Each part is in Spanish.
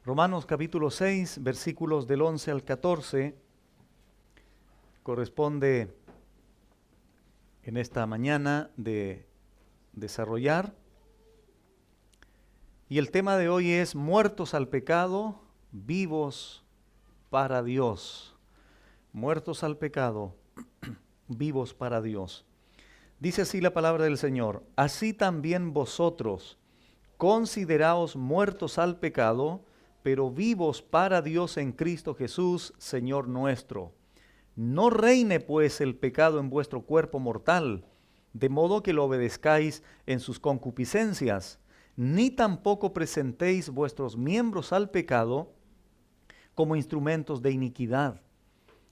Romanos capítulo 6, versículos del 11 al 14, corresponde en esta mañana de desarrollar. Y el tema de hoy es muertos al pecado, vivos para Dios. Muertos al pecado, vivos para Dios. Dice así la palabra del Señor: así también vosotros consideraos muertos al pecado, pero vivos para Dios en Cristo Jesús, Señor nuestro. No reine pues el pecado en vuestro cuerpo mortal, de modo que lo obedezcáis en sus concupiscencias, ni tampoco presentéis vuestros miembros al pecado como instrumentos de iniquidad,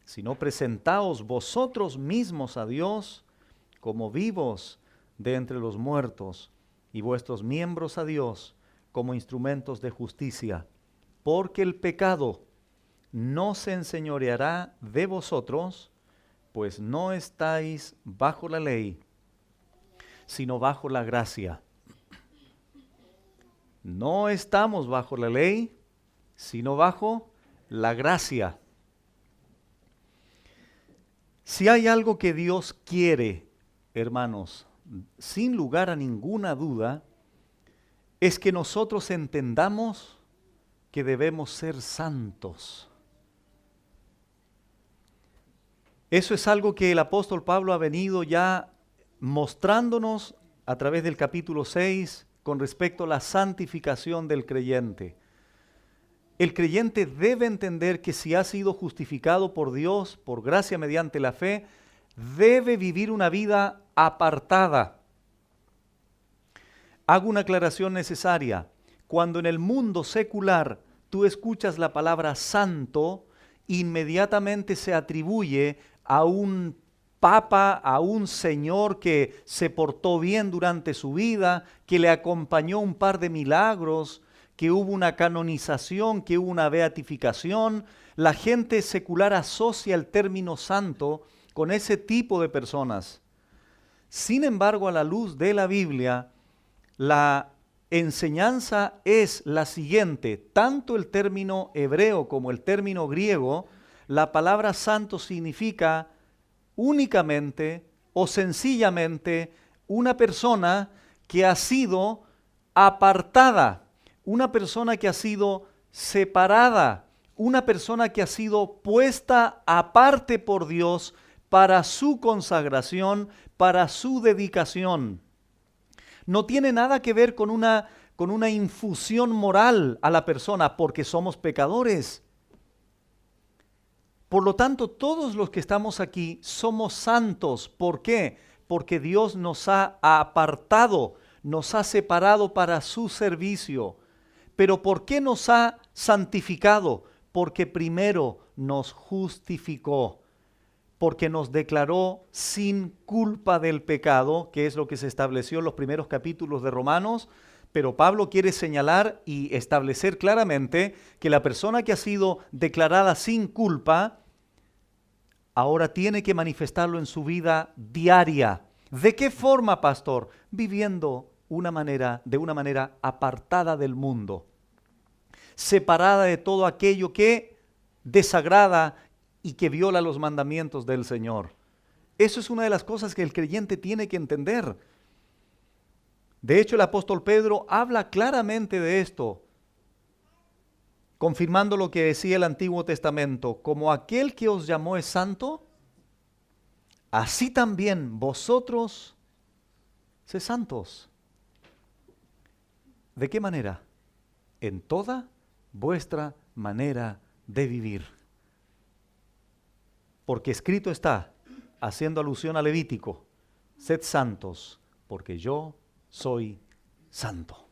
sino presentaos vosotros mismos a Dios como vivos de entre los muertos, y vuestros miembros a Dios como instrumentos de justicia. Porque el pecado no se enseñoreará de vosotros, pues no estáis bajo la ley, sino bajo la gracia. No estamos bajo la ley, sino bajo la gracia. Si hay algo que Dios quiere, hermanos, sin lugar a ninguna duda, es que nosotros entendamos que debemos ser santos. Eso es algo que el apóstol Pablo ha venido ya mostrándonos a través del capítulo 6 con respecto a la santificación del creyente. El creyente debe entender que si ha sido justificado por Dios, por gracia mediante la fe, debe vivir una vida apartada. Hago una aclaración necesaria. Cuando en el mundo secular tú escuchas la palabra santo, inmediatamente se atribuye a un papa, a un señor que se portó bien durante su vida, que le acompañó un par de milagros, que hubo una canonización, que hubo una beatificación. La gente secular asocia el término santo con ese tipo de personas. Sin embargo, a la luz de la Biblia, la enseñanza es la siguiente: tanto el término hebreo como el término griego, la palabra santo significa únicamente o sencillamente una persona que ha sido apartada, una persona que ha sido separada, una persona que ha sido puesta aparte por Dios para su consagración, para su dedicación. No tiene nada que ver con una infusión moral a la persona, porque somos pecadores. Por lo tanto, todos los que estamos aquí somos santos. ¿Por qué? Porque Dios nos ha apartado, nos ha separado para su servicio. Pero ¿por qué nos ha santificado? Porque primero nos justificó, porque nos declaró sin culpa del pecado, que es lo que se estableció en los primeros capítulos de Romanos. Pero Pablo quiere señalar y establecer claramente que la persona que ha sido declarada sin culpa, ahora tiene que manifestarlo en su vida diaria. ¿De qué forma, pastor? Viviendo de una manera apartada del mundo, separada de todo aquello que desagrada y que viola los mandamientos del Señor. Eso es una de las cosas que el creyente tiene que entender. De hecho, el apóstol Pedro habla claramente de esto, confirmando lo que decía el Antiguo Testamento: como aquel que os llamó es santo, así también vosotros sed santos. ¿De qué manera? En toda vuestra manera de vivir. Porque escrito está, haciendo alusión a Levítico: sed santos, porque yo soy santo.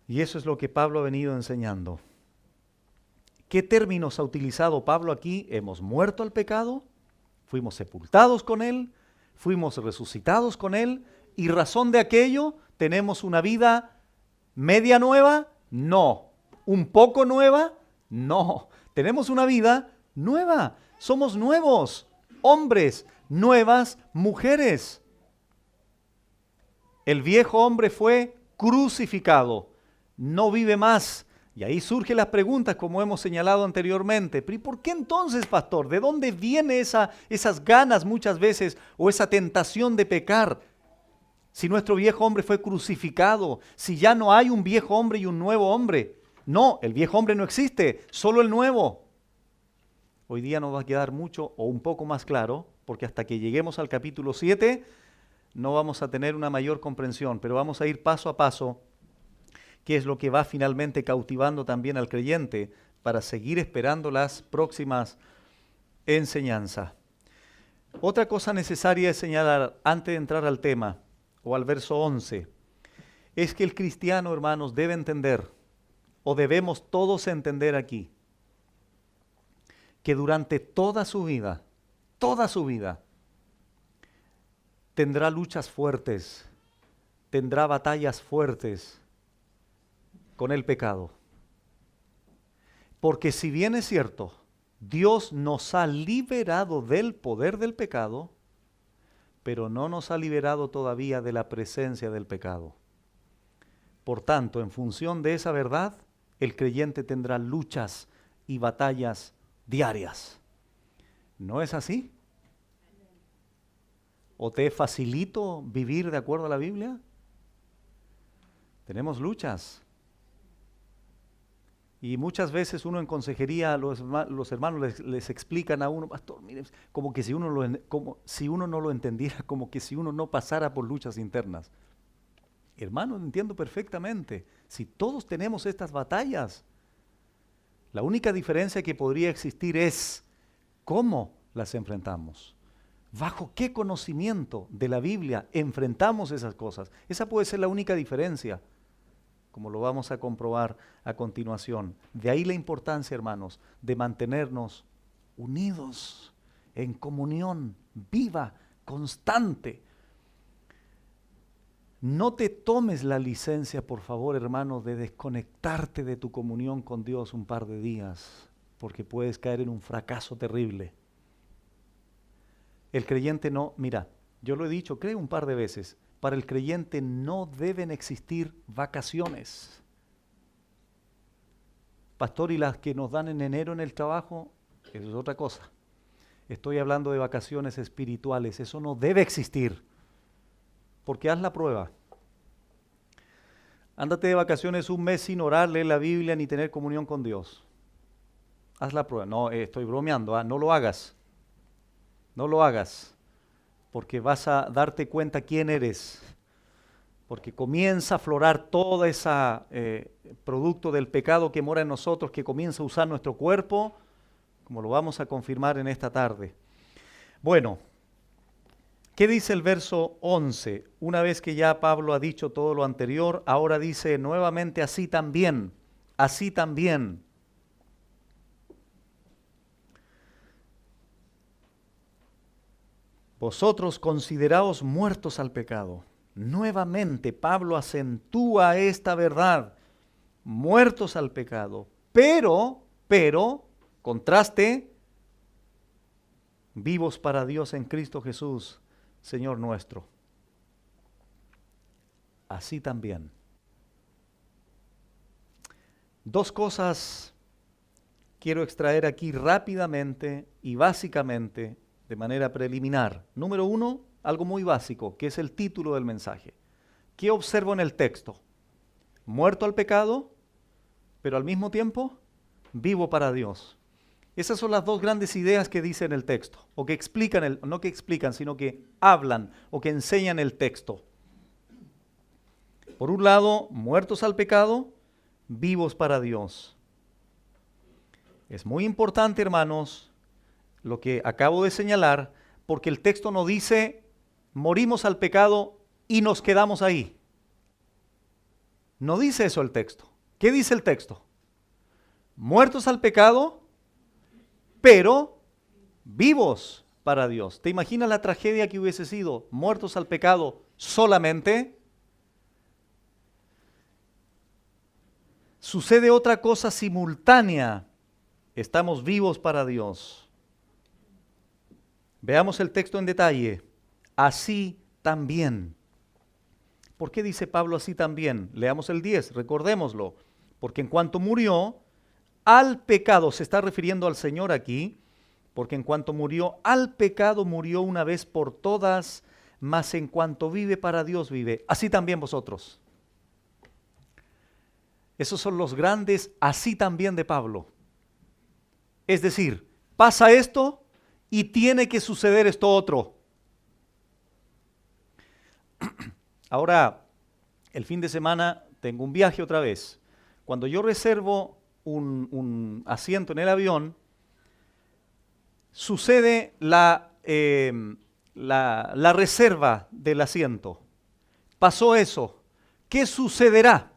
Y eso es lo que Pablo ha venido enseñando. ¿Qué términos ha utilizado Pablo aquí? Hemos muerto al pecado, fuimos sepultados con él, fuimos resucitados con él, y razón de aquello tenemos una vida media nueva, no. Un poco nueva, no. Tenemos una vida nueva. Somos nuevos hombres, nuevas mujeres. El viejo hombre fue crucificado. no vive más. Y ahí surgen las preguntas, como hemos señalado anteriormente. ¿Pero y por qué entonces, pastor? ¿De dónde viene esas ganas muchas veces o esa tentación de pecar? Si nuestro viejo hombre fue crucificado, si ya no hay un viejo hombre y un nuevo hombre. No, el viejo hombre no existe, solo el nuevo. Hoy día nos va a quedar mucho o un poco más claro, porque hasta que lleguemos al capítulo 7 no vamos a tener una mayor comprensión, pero vamos a ir paso a paso, qué es lo que va finalmente cautivando también al creyente para seguir esperando las próximas enseñanzas. Otra cosa necesaria de señalar antes de entrar al tema, o al verso 11, es que el cristiano, hermanos, debe entender, o debemos todos entender aquí, que durante toda su vida, tendrá luchas fuertes, tendrá batallas fuertes con el pecado. Porque si bien es cierto, Dios nos ha liberado del poder del pecado, pero no nos ha liberado todavía de la presencia del pecado. Por tanto, en función de esa verdad, el creyente tendrá luchas y batallas diarias. ¿No es así? ¿O te facilito vivir de acuerdo a la Biblia? Tenemos luchas. Y muchas veces uno en consejería, los hermanos les explican a uno, pastor, mire, como que si como si uno no lo entendiera, como que si uno no pasara por luchas internas. Hermano, entiendo perfectamente. Si todos tenemos estas batallas, la única diferencia que podría existir es cómo las enfrentamos. ¿Bajo qué conocimiento de la Biblia enfrentamos esas cosas? Esa puede ser la única diferencia, como lo vamos a comprobar a continuación. De ahí la importancia, hermanos, de mantenernos unidos, en comunión viva, constante. No te tomes la licencia, por favor, hermano, de desconectarte de tu comunión con Dios un par de días, porque puedes caer en un fracaso terrible. El creyente no, mira, yo lo he dicho, creo un par de veces, para el creyente no deben existir vacaciones. Pastor, ¿y las que nos dan en enero en el trabajo? Eso es otra cosa. Estoy hablando de vacaciones espirituales, eso no debe existir. Porque haz la prueba. Ándate de vacaciones un mes sin orar, leer la Biblia ni tener comunión con Dios. Haz la prueba. No, estoy bromeando, no lo hagas. No lo hagas. Porque vas a darte cuenta quién eres. Porque comienza a aflorar todo ese producto del pecado que mora en nosotros, que comienza a usar nuestro cuerpo, como lo vamos a confirmar en esta tarde. Bueno, ¿qué dice el verso 11? Una vez que ya Pablo ha dicho todo lo anterior, ahora dice nuevamente así también. Vosotros consideraos muertos al pecado. Nuevamente Pablo acentúa esta verdad. Muertos al pecado. Pero, contraste, vivos para Dios en Cristo Jesús, Señor nuestro. Así también. Dos cosas quiero extraer aquí rápidamente y básicamente, de manera preliminar. Número uno, algo muy básico, que es el título del mensaje. ¿Qué observo en el texto? Muerto al pecado, pero al mismo tiempo vivo para Dios. Esas son las dos grandes ideas que dice en el texto, o que explican, no que explican, sino que hablan o que enseñan el texto. Por un lado, muertos al pecado, vivos para Dios. Es muy importante, hermanos, lo que acabo de señalar, porque el texto no dice, morimos al pecado y nos quedamos ahí. No dice eso el texto. ¿Qué dice el texto? Muertos al pecado, pero vivos para Dios. ¿Te imaginas la tragedia que hubiese sido muertos al pecado solamente? Sucede otra cosa simultánea. Estamos vivos para Dios. Veamos el texto en detalle. Así también. ¿Por qué dice Pablo así también? Leamos el 10, recordémoslo. Porque en cuanto murió al pecado, se está refiriendo al Señor aquí, porque en cuanto murió al pecado, murió una vez por todas, mas en cuanto vive para Dios vive. Así también vosotros. Esos son los grandes así también de Pablo. Es decir, pasa esto y tiene que suceder esto otro. Ahora, el fin de semana tengo un viaje otra vez. Cuando yo reservo un asiento en el avión, sucede la reserva del asiento. Pasó eso. ¿Qué sucederá?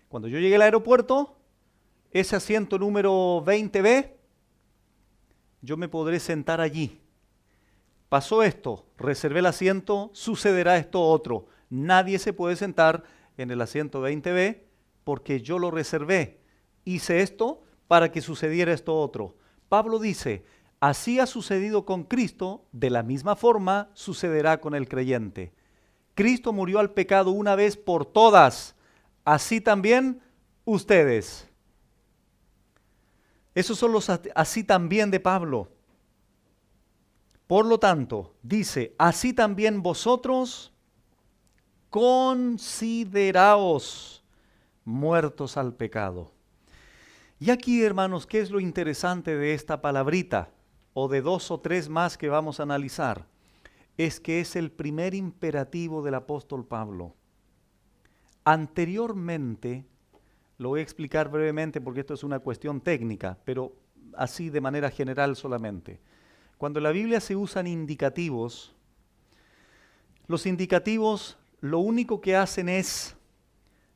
Cuando yo llegue al aeropuerto, ese asiento número 20B, yo me podré sentar allí. Pasó esto, reservé el asiento, sucederá esto otro. Nadie se puede sentar en el asiento 20B porque yo lo reservé. Hice esto para que sucediera esto otro. Pablo dice, así ha sucedido con Cristo, de la misma forma sucederá con el creyente. Cristo murió al pecado una vez por todas, así también ustedes. Esos son los así también de Pablo. Por lo tanto, dice, así también vosotros consideraos muertos al pecado. Y aquí, hermanos, ¿qué es lo interesante de esta palabrita? O de dos o tres más que vamos a analizar. Es que es el primer imperativo del apóstol Pablo. Anteriormente, lo voy a explicar brevemente porque esto es una cuestión técnica, pero así de manera general solamente. Cuando en la Biblia se usan indicativos, los indicativos lo único que hacen es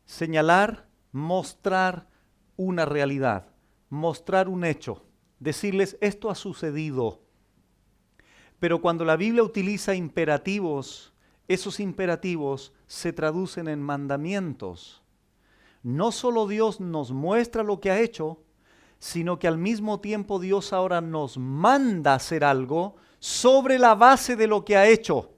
señalar, mostrar una realidad, mostrar un hecho, decirles esto ha sucedido. Pero cuando la Biblia utiliza imperativos, esos imperativos se traducen en mandamientos. No solo Dios nos muestra lo que ha hecho, sino que al mismo tiempo Dios ahora nos manda hacer algo sobre la base de lo que ha hecho.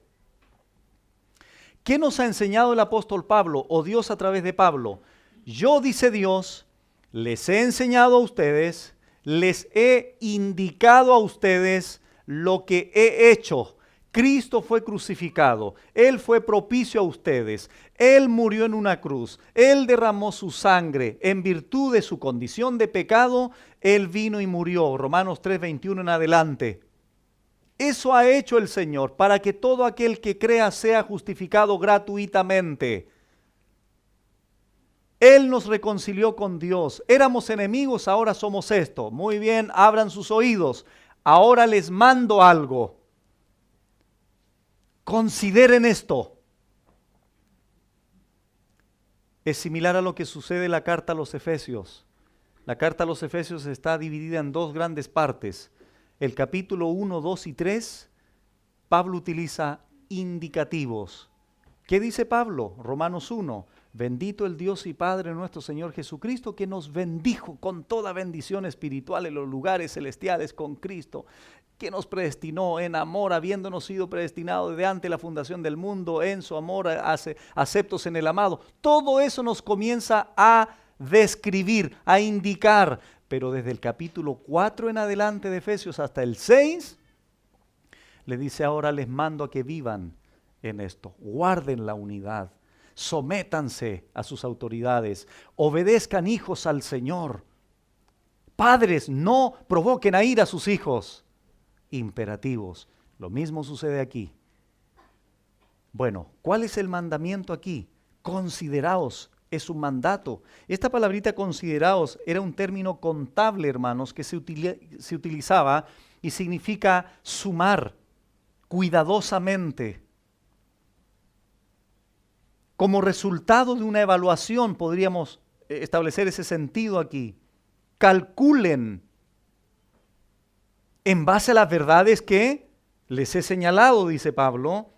¿Qué nos ha enseñado el apóstol Pablo o Dios a través de Pablo? Yo, dice Dios, les he enseñado a ustedes, les he indicado a ustedes lo que he hecho. Cristo fue crucificado, Él fue propicio a ustedes, Él murió en una cruz, Él derramó su sangre, en virtud de su condición de pecado, Él vino y murió, Romanos 3:21 en adelante. Eso ha hecho el Señor, para que todo aquel que crea sea justificado gratuitamente. Él nos reconcilió con Dios, éramos enemigos, ahora somos esto. Muy bien, abran sus oídos, ahora les mando algo. Consideren esto. Es similar a lo que sucede en la carta a los Efesios. La carta a los Efesios está dividida en dos grandes partes. El capítulo 1, 2 y 3, Pablo utiliza indicativos. ¿Qué dice Pablo? Romanos 1. Bendito el Dios y Padre nuestro Señor Jesucristo, que nos bendijo con toda bendición espiritual en los lugares celestiales con Cristo, que nos predestinó en amor, habiéndonos sido predestinados desde antes de la fundación del mundo, en su amor, aceptos en el amado. Todo eso nos comienza a describir, a indicar, pero desde el capítulo 4 en adelante de Efesios hasta el 6, le dice ahora les mando a que vivan en esto, guarden la unidad, sométanse a sus autoridades, obedezcan hijos al Señor. Padres, no provoquen a ira a sus hijos. Imperativos. Lo mismo sucede aquí. Bueno, ¿cuál es el mandamiento aquí? Consideraos, es un mandato. Esta palabrita consideraos era un término contable, hermanos, que se utilizaba y significa sumar cuidadosamente. Como resultado de una evaluación podríamos establecer ese sentido aquí. Calculen en base a las verdades que les he señalado, dice Pablo.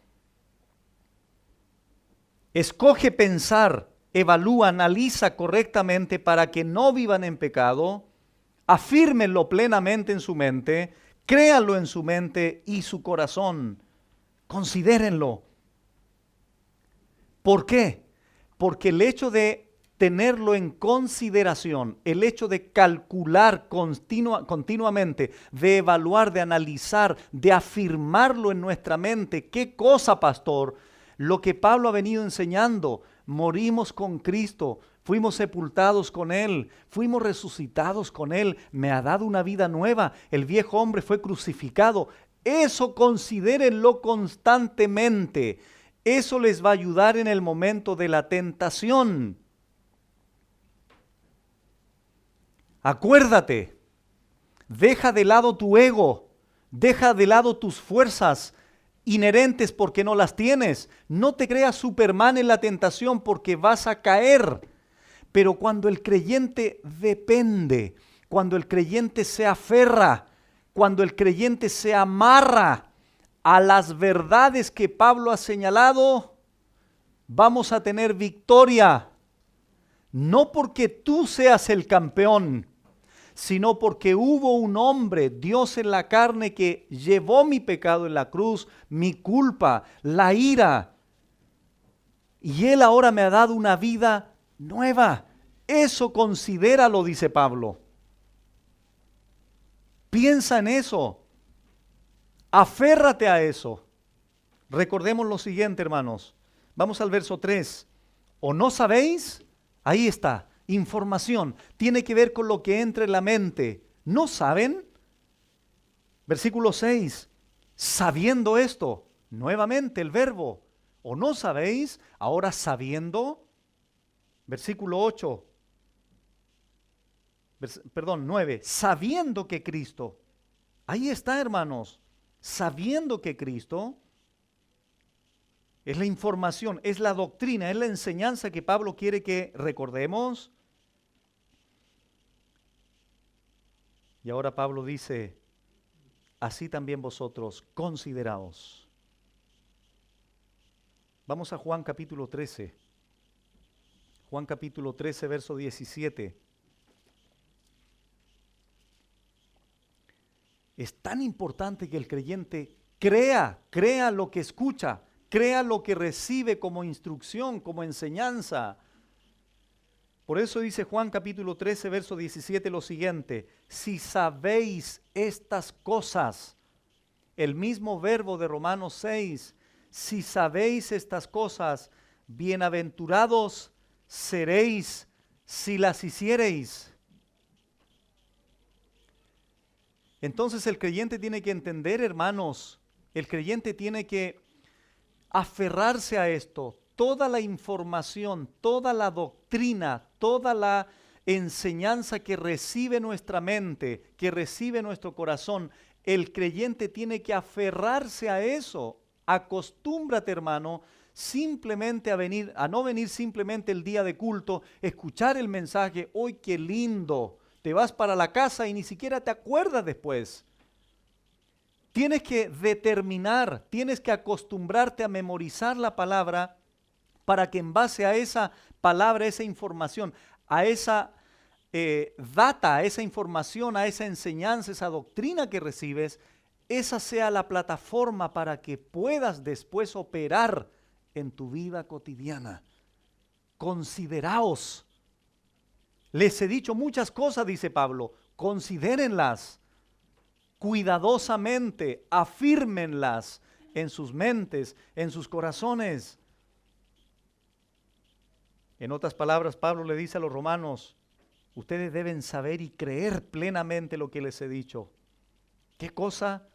Escoge pensar, evalúa, analiza correctamente para que no vivan en pecado, afírmenlo plenamente en su mente, créanlo en su mente y su corazón, considérenlo. ¿Por qué? Porque el hecho de tenerlo en consideración, el hecho de calcular continuamente, de evaluar, de analizar, de afirmarlo en nuestra mente. ¿Qué cosa, pastor? Lo que Pablo ha venido enseñando. Morimos con Cristo, fuimos sepultados con Él, fuimos resucitados con Él, me ha dado una vida nueva, el viejo hombre fue crucificado. Eso considérenlo constantemente. Eso les va a ayudar en el momento de la tentación. Acuérdate, deja de lado tu ego, deja de lado tus fuerzas inherentes porque no las tienes. No te creas Superman en la tentación porque vas a caer. Pero cuando el creyente depende, cuando el creyente se aferra, cuando el creyente se amarra a las verdades que Pablo ha señalado, vamos a tener victoria. No porque tú seas el campeón, sino porque hubo un hombre, Dios en la carne, que llevó mi pecado en la cruz, mi culpa, la ira. Y Él ahora me ha dado una vida nueva. Eso considéralo, dice Pablo. Piensa en eso. Aférrate a eso. Recordemos lo siguiente, hermanos. Vamos al verso 3. ¿O no sabéis? Ahí está. Información. Tiene que ver con lo que entra en la mente. ¿No saben? Versículo 6. Sabiendo esto. Nuevamente el verbo. ¿O no sabéis? Ahora sabiendo. Versículo 8. 9. Sabiendo que Cristo. Ahí está, hermanos. Sabiendo que Cristo es la información, es la doctrina, es la enseñanza que Pablo quiere que recordemos. Y ahora Pablo dice, así también vosotros consideraos. Vamos a Juan capítulo 13. Juan capítulo 13, verso 17. Es tan importante que el creyente crea lo que escucha, crea lo que recibe como instrucción, como enseñanza. Por eso dice Juan capítulo 13, verso 17 lo siguiente: si sabéis estas cosas, el mismo verbo de Romanos 6, si sabéis estas cosas, bienaventurados seréis si las hiciereis. Entonces el creyente tiene que entender, hermanos, el creyente tiene que aferrarse a esto. Toda la información, toda la doctrina, toda la enseñanza que recibe nuestra mente, que recibe nuestro corazón, el creyente tiene que aferrarse a eso. Acostúmbrate, hermano, simplemente a no venir simplemente el día de culto, escuchar el mensaje, ¡hoy qué lindo! Te vas para la casa y ni siquiera te acuerdas después. Tienes que determinar, tienes que acostumbrarte a memorizar la palabra para que en base a esa palabra, esa información, a esa data, a esa información, a esa enseñanza, esa doctrina que recibes, esa sea la plataforma para que puedas después operar en tu vida cotidiana. Consideraos. Les he dicho muchas cosas, dice Pablo, considérenlas cuidadosamente, afírmenlas en sus mentes, en sus corazones. En otras palabras, Pablo le dice a los romanos, ustedes deben saber y creer plenamente lo que les he dicho. ¿Qué cosa?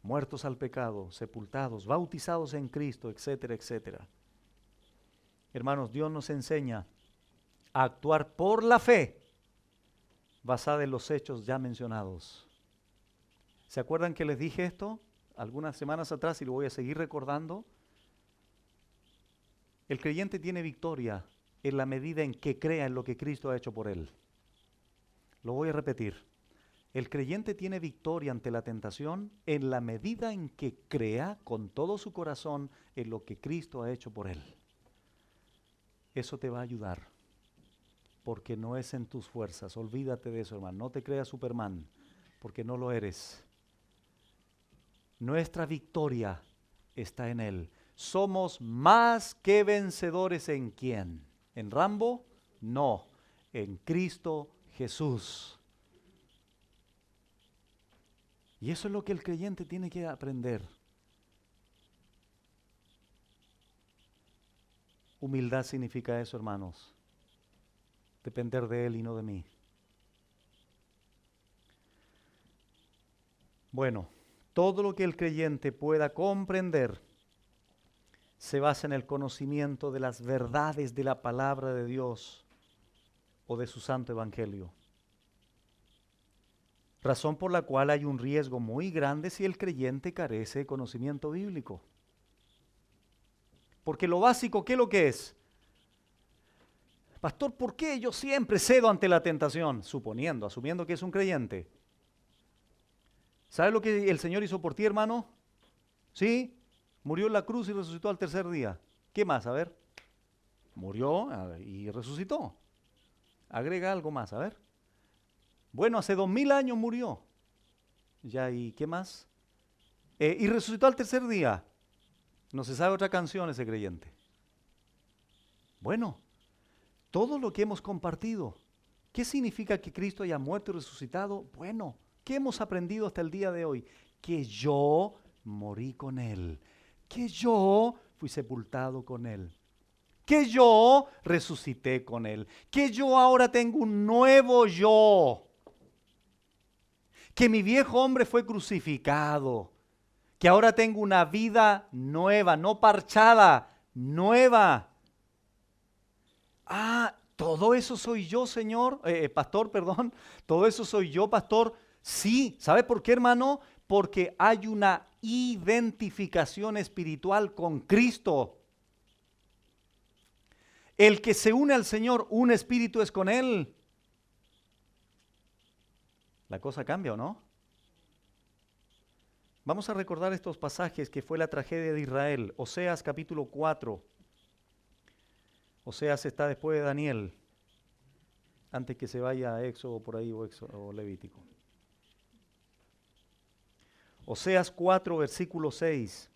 Muertos al pecado, sepultados, bautizados en Cristo, etcétera, etcétera. Hermanos, Dios nos enseña a actuar por la fe basada en los hechos ya mencionados. ¿Se acuerdan que les dije esto algunas semanas atrás y lo voy a seguir recordando? El creyente tiene victoria en la medida en que crea en lo que Cristo ha hecho por él. Lo voy a repetir. El creyente tiene victoria ante la tentación en la medida en que crea con todo su corazón en lo que Cristo ha hecho por él. Eso te va a ayudar, porque no es en tus fuerzas. Olvídate de eso, hermano. No te creas Superman, porque no lo eres. Nuestra victoria está en Él. somos más que vencedores ¿en quién? ¿En Rambo? No, en Cristo Jesús. Y eso es lo que el creyente tiene que aprender. Humildad significa eso, hermanos. Depender de Él y no de mí. Bueno, todo lo que el creyente pueda comprender se basa en el conocimiento de las verdades de la palabra de Dios o de su santo evangelio. Razón por la cual hay un riesgo muy grande si el creyente carece de conocimiento bíblico. Porque lo básico, ¿qué es lo que es? Pastor, ¿por qué yo siempre cedo ante la tentación? Asumiendo que es un creyente. ¿Sabes lo que el Señor hizo por ti, hermano? ¿Sí? Murió en la cruz y resucitó al tercer día. ¿Qué más? A ver. Murió y resucitó. Agrega algo más, a ver. Bueno, hace 2000 años murió. Ya, ¿y qué más? Y resucitó al tercer día. No se sabe otra canción ese creyente. Bueno, todo lo que hemos compartido, ¿qué significa que Cristo haya muerto y resucitado? Bueno, ¿qué hemos aprendido hasta el día de hoy? Que yo morí con Él, que yo fui sepultado con Él, que yo resucité con Él, que yo ahora tengo un nuevo yo, que mi viejo hombre fue crucificado, que ahora tengo una vida nueva, no parchada, nueva. Ah, todo eso soy yo, Señor, pastor, perdón, todo eso soy yo, pastor. Sí, ¿sabe por qué, hermano? Porque hay una identificación espiritual con Cristo. El que se une al Señor, un espíritu es con Él. La cosa cambia, ¿o no? Vamos a recordar estos pasajes que fue la tragedia de Israel. Oseas capítulo 4. Oseas está después de Daniel, antes que se vaya a Éxodo por ahí o Levítico. Oseas 4, versículo 6.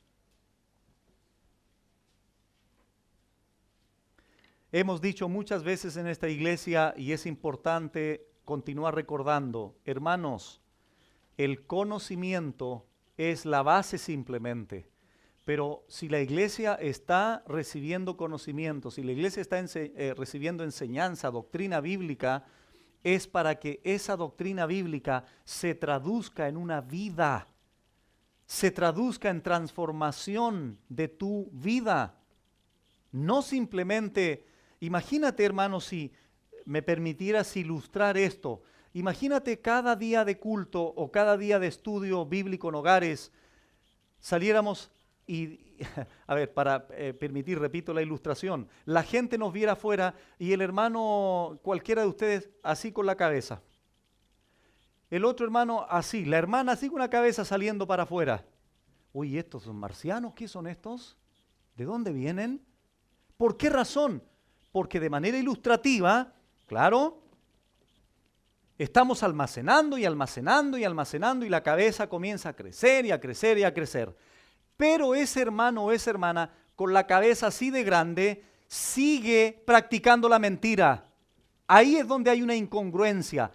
Hemos dicho muchas veces en esta iglesia y es importante continuar recordando, hermanos, el conocimiento es la base simplemente. Pero si la iglesia está recibiendo conocimiento, si la iglesia está recibiendo enseñanza, doctrina bíblica, es para que esa doctrina bíblica se traduzca en una vida, se traduzca en transformación de tu vida. No simplemente, imagínate, hermano, si me permitieras ilustrar esto, imagínate cada día de culto o cada día de estudio bíblico en hogares, saliéramos y, a ver, para permitir, repito la ilustración, la gente nos viera afuera y el hermano, cualquiera de ustedes, así con la cabeza. El otro hermano así, la hermana así con la cabeza saliendo para afuera. Uy, ¿estos son marcianos? ¿Qué son estos? ¿De dónde vienen? ¿Por qué razón? Porque de manera ilustrativa, claro, estamos almacenando y almacenando y almacenando y la cabeza comienza a crecer y a crecer y a crecer. Pero ese hermano o esa hermana con la cabeza así de grande sigue practicando la mentira. Ahí es donde hay una incongruencia.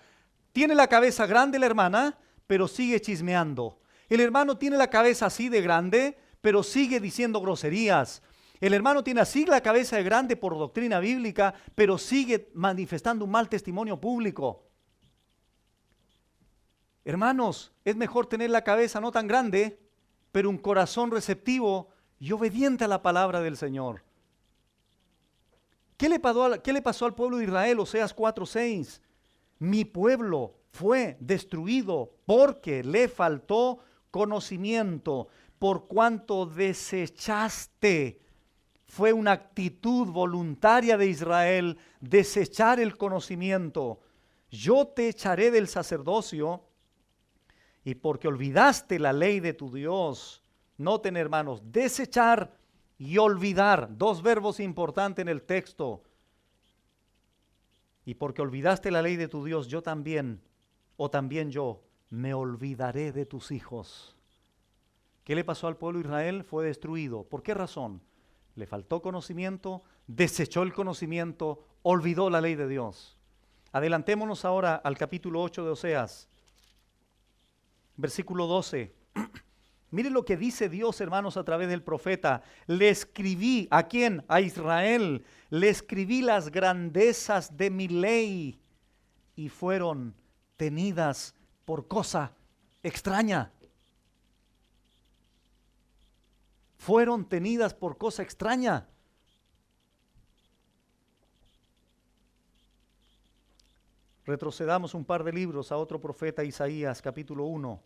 Tiene la cabeza grande la hermana, pero sigue chismeando. El hermano tiene la cabeza así de grande, pero sigue diciendo groserías. El hermano tiene así la cabeza de grande por doctrina bíblica, pero sigue manifestando un mal testimonio público. Hermanos, es mejor tener la cabeza no tan grande, pero un corazón receptivo y obediente a la palabra del Señor. ¿Qué le pasó al pueblo de Israel? Oseas 4:6. Mi pueblo fue destruido porque le faltó conocimiento, por cuanto desechaste. Fue una actitud voluntaria de Israel desechar el conocimiento. Yo te echaré del sacerdocio y porque olvidaste la ley de tu Dios. Noten, hermanos, desechar y olvidar, dos verbos importantes en el texto. Y porque olvidaste la ley de tu Dios, yo también, o también yo, me olvidaré de tus hijos. ¿Qué le pasó al pueblo de Israel? Fue destruido. ¿Por qué razón? Le faltó conocimiento, desechó el conocimiento, olvidó la ley de Dios. Adelantémonos ahora al capítulo 8 de Oseas, versículo 12. Miren lo que dice Dios, hermanos, a través del profeta. Le escribí, ¿a quién? A Israel. Le escribí las grandezas de mi ley y fueron tenidas por cosa extraña. Fueron tenidas por cosa extraña. Retrocedamos un par de libros a otro profeta, Isaías, capítulo 1.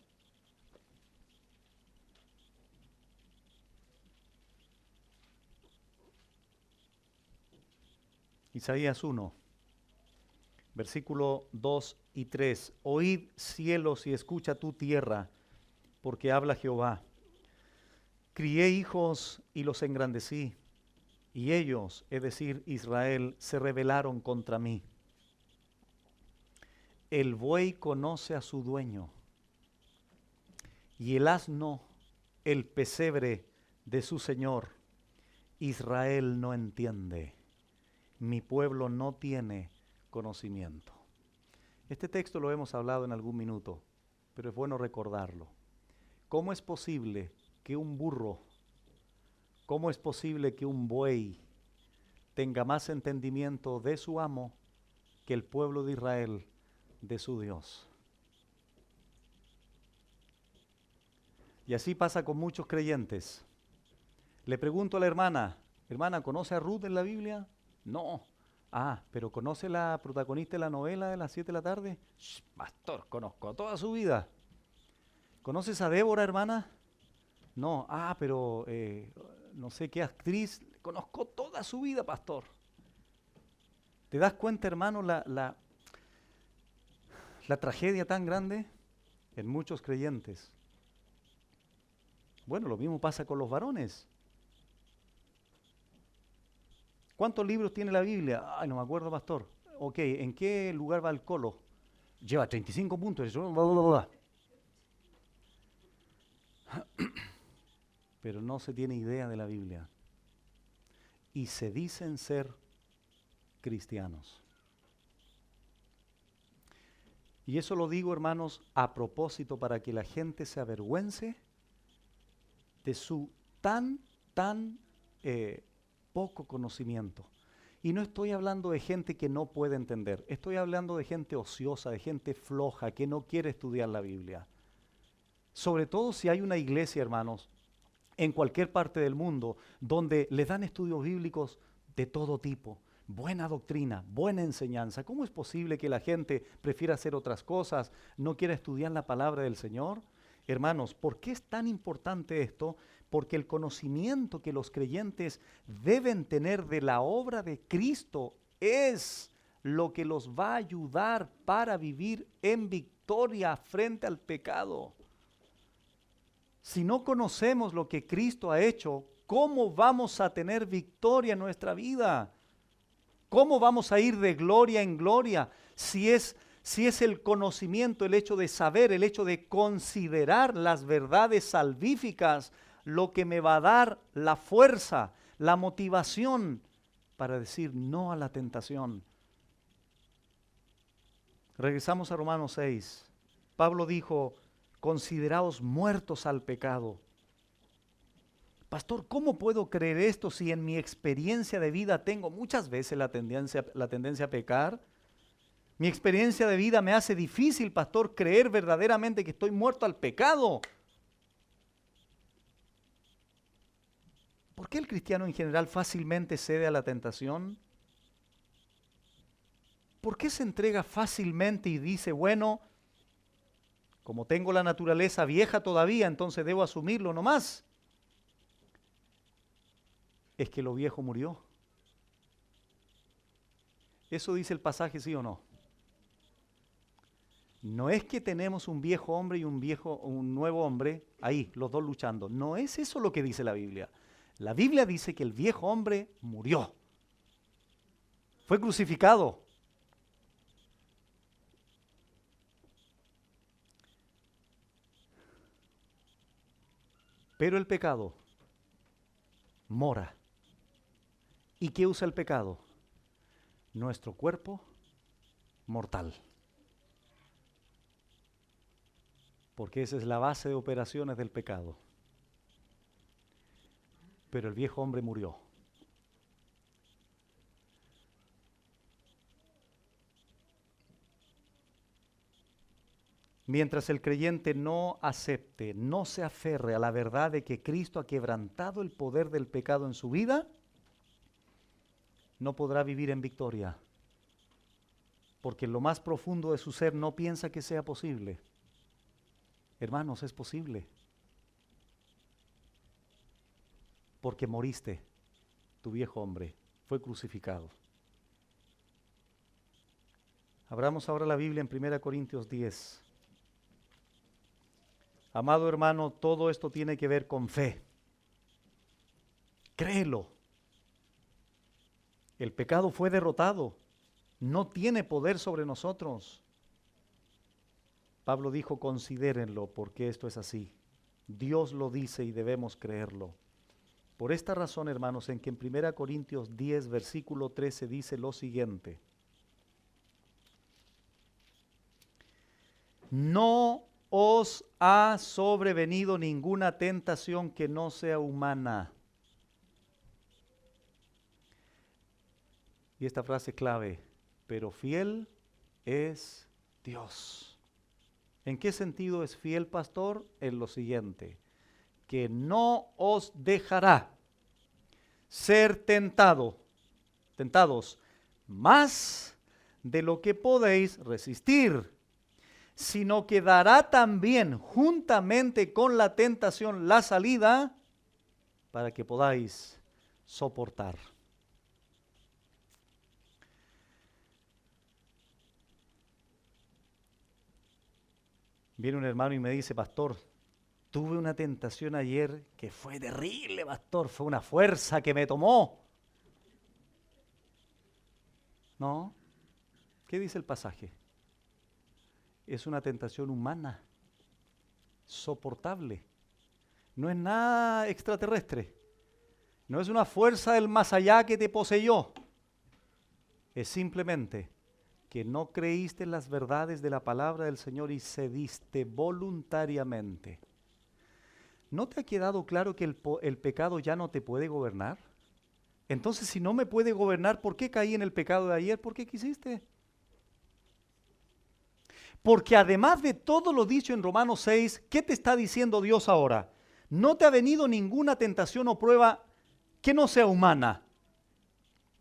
Isaías 1, versículo 2 y 3. Oíd cielos y escucha tu tierra, porque habla Jehová. Crié hijos y los engrandecí, y ellos, es decir, Israel, se rebelaron contra mí. El buey conoce a su dueño, y el asno el pesebre de su señor. Israel no entiende. Mi pueblo no tiene conocimiento. Este texto lo hemos hablado en algún minuto, pero es bueno recordarlo. ¿Cómo es posible que un burro, cómo es posible que un buey tenga más entendimiento de su amo que el pueblo de Israel de su Dios? Y así pasa con muchos creyentes. Le pregunto a la hermana, hermana, ¿conoce a Ruth en la Biblia? No. Ah, pero ¿conoce la protagonista de la novela de las 7 de la tarde? Pastor, conozco toda su vida. ¿Conoces a Débora, hermana? No. Ah, pero no sé qué actriz. Conozco toda su vida, pastor. ¿Te das cuenta, hermano, la tragedia tan grande en muchos creyentes? Bueno, lo mismo pasa con los varones. ¿Cuántos libros tiene la Biblia? Ay, no me acuerdo, pastor. Ok, ¿en qué lugar va el colo? Lleva 35 puntos. Pero no se tiene idea de la Biblia. Y se dicen ser cristianos. Y eso lo digo, hermanos, a propósito para que la gente se avergüence de su tan poco conocimiento. Y no estoy hablando de gente que no puede entender, estoy hablando de gente ociosa, de gente floja, que no quiere estudiar la Biblia. Sobre todo si hay una iglesia, hermanos, en cualquier parte del mundo, donde les dan estudios bíblicos de todo tipo, buena doctrina, buena enseñanza. ¿Cómo es posible que la gente prefiera hacer otras cosas, no quiera estudiar la palabra del Señor? Hermanos, ¿por qué es tan importante esto? Porque el conocimiento que los creyentes deben tener de la obra de Cristo es lo que los va a ayudar para vivir en victoria frente al pecado. Si no conocemos lo que Cristo ha hecho, ¿cómo vamos a tener victoria en nuestra vida? ¿Cómo vamos a ir de gloria en gloria si es el conocimiento, el hecho de saber, el hecho de considerar las verdades salvíficas, lo que me va a dar la fuerza, la motivación para decir no a la tentación? Regresamos a Romanos 6. Pablo dijo, consideraos muertos al pecado. Pastor, ¿cómo puedo creer esto si en mi experiencia de vida tengo muchas veces la tendencia a pecar? Mi experiencia de vida me hace difícil, pastor, creer verdaderamente que estoy muerto al pecado. ¿Por qué el cristiano en general fácilmente cede a la tentación? ¿Por qué se entrega fácilmente y dice, bueno, como tengo la naturaleza vieja todavía, entonces debo asumirlo nomás? Es que lo viejo murió. ¿Eso dice el pasaje, sí o no? No es que tenemos un viejo hombre y un nuevo hombre ahí, los dos luchando. No es eso lo que dice la Biblia. La Biblia dice que el viejo hombre murió. Fue crucificado. Pero el pecado mora. ¿Y qué usa el pecado? Nuestro cuerpo mortal. Porque esa es la base de operaciones del pecado. Pero el viejo hombre murió. Mientras el creyente no acepte, no se aferre a la verdad de que Cristo ha quebrantado el poder del pecado en su vida, no podrá vivir en victoria. Porque en lo más profundo de su ser no piensa que sea posible. Hermanos, es posible. Porque moriste, tu viejo hombre fue crucificado. Abramos ahora la Biblia en 1 Corintios 10. Amado hermano, todo esto tiene que ver con fe. Créelo. El pecado fue derrotado. No tiene poder sobre nosotros. Pablo dijo, considérenlo, porque esto es así. Dios lo dice y debemos creerlo. Por esta razón, hermanos, en que en 1 Corintios 10, versículo 13 dice lo siguiente. No os ha sobrevenido ninguna tentación que no sea humana. Y esta frase clave, pero fiel es Dios. ¿En qué sentido es fiel, pastor? En lo siguiente, que no os dejará ser tentados más de lo que podéis resistir, sino que dará también juntamente con la tentación la salida para que podáis soportar. Viene un hermano y me dice, pastor, tuve una tentación ayer que fue terrible, pastor, fue una fuerza que me tomó. ¿No? ¿Qué dice el pasaje? Es una tentación humana, soportable. No es nada extraterrestre. No es una fuerza del más allá que te poseyó. Es simplemente que no creíste en las verdades de la palabra del Señor y cediste voluntariamente. ¿No te ha quedado claro que el pecado ya no te puede gobernar? Entonces, si no me puede gobernar, ¿por qué caí en el pecado de ayer? ¿Por qué quisiste? Porque además de todo lo dicho en Romanos 6, ¿qué te está diciendo Dios ahora? No te ha venido ninguna tentación o prueba que no sea humana.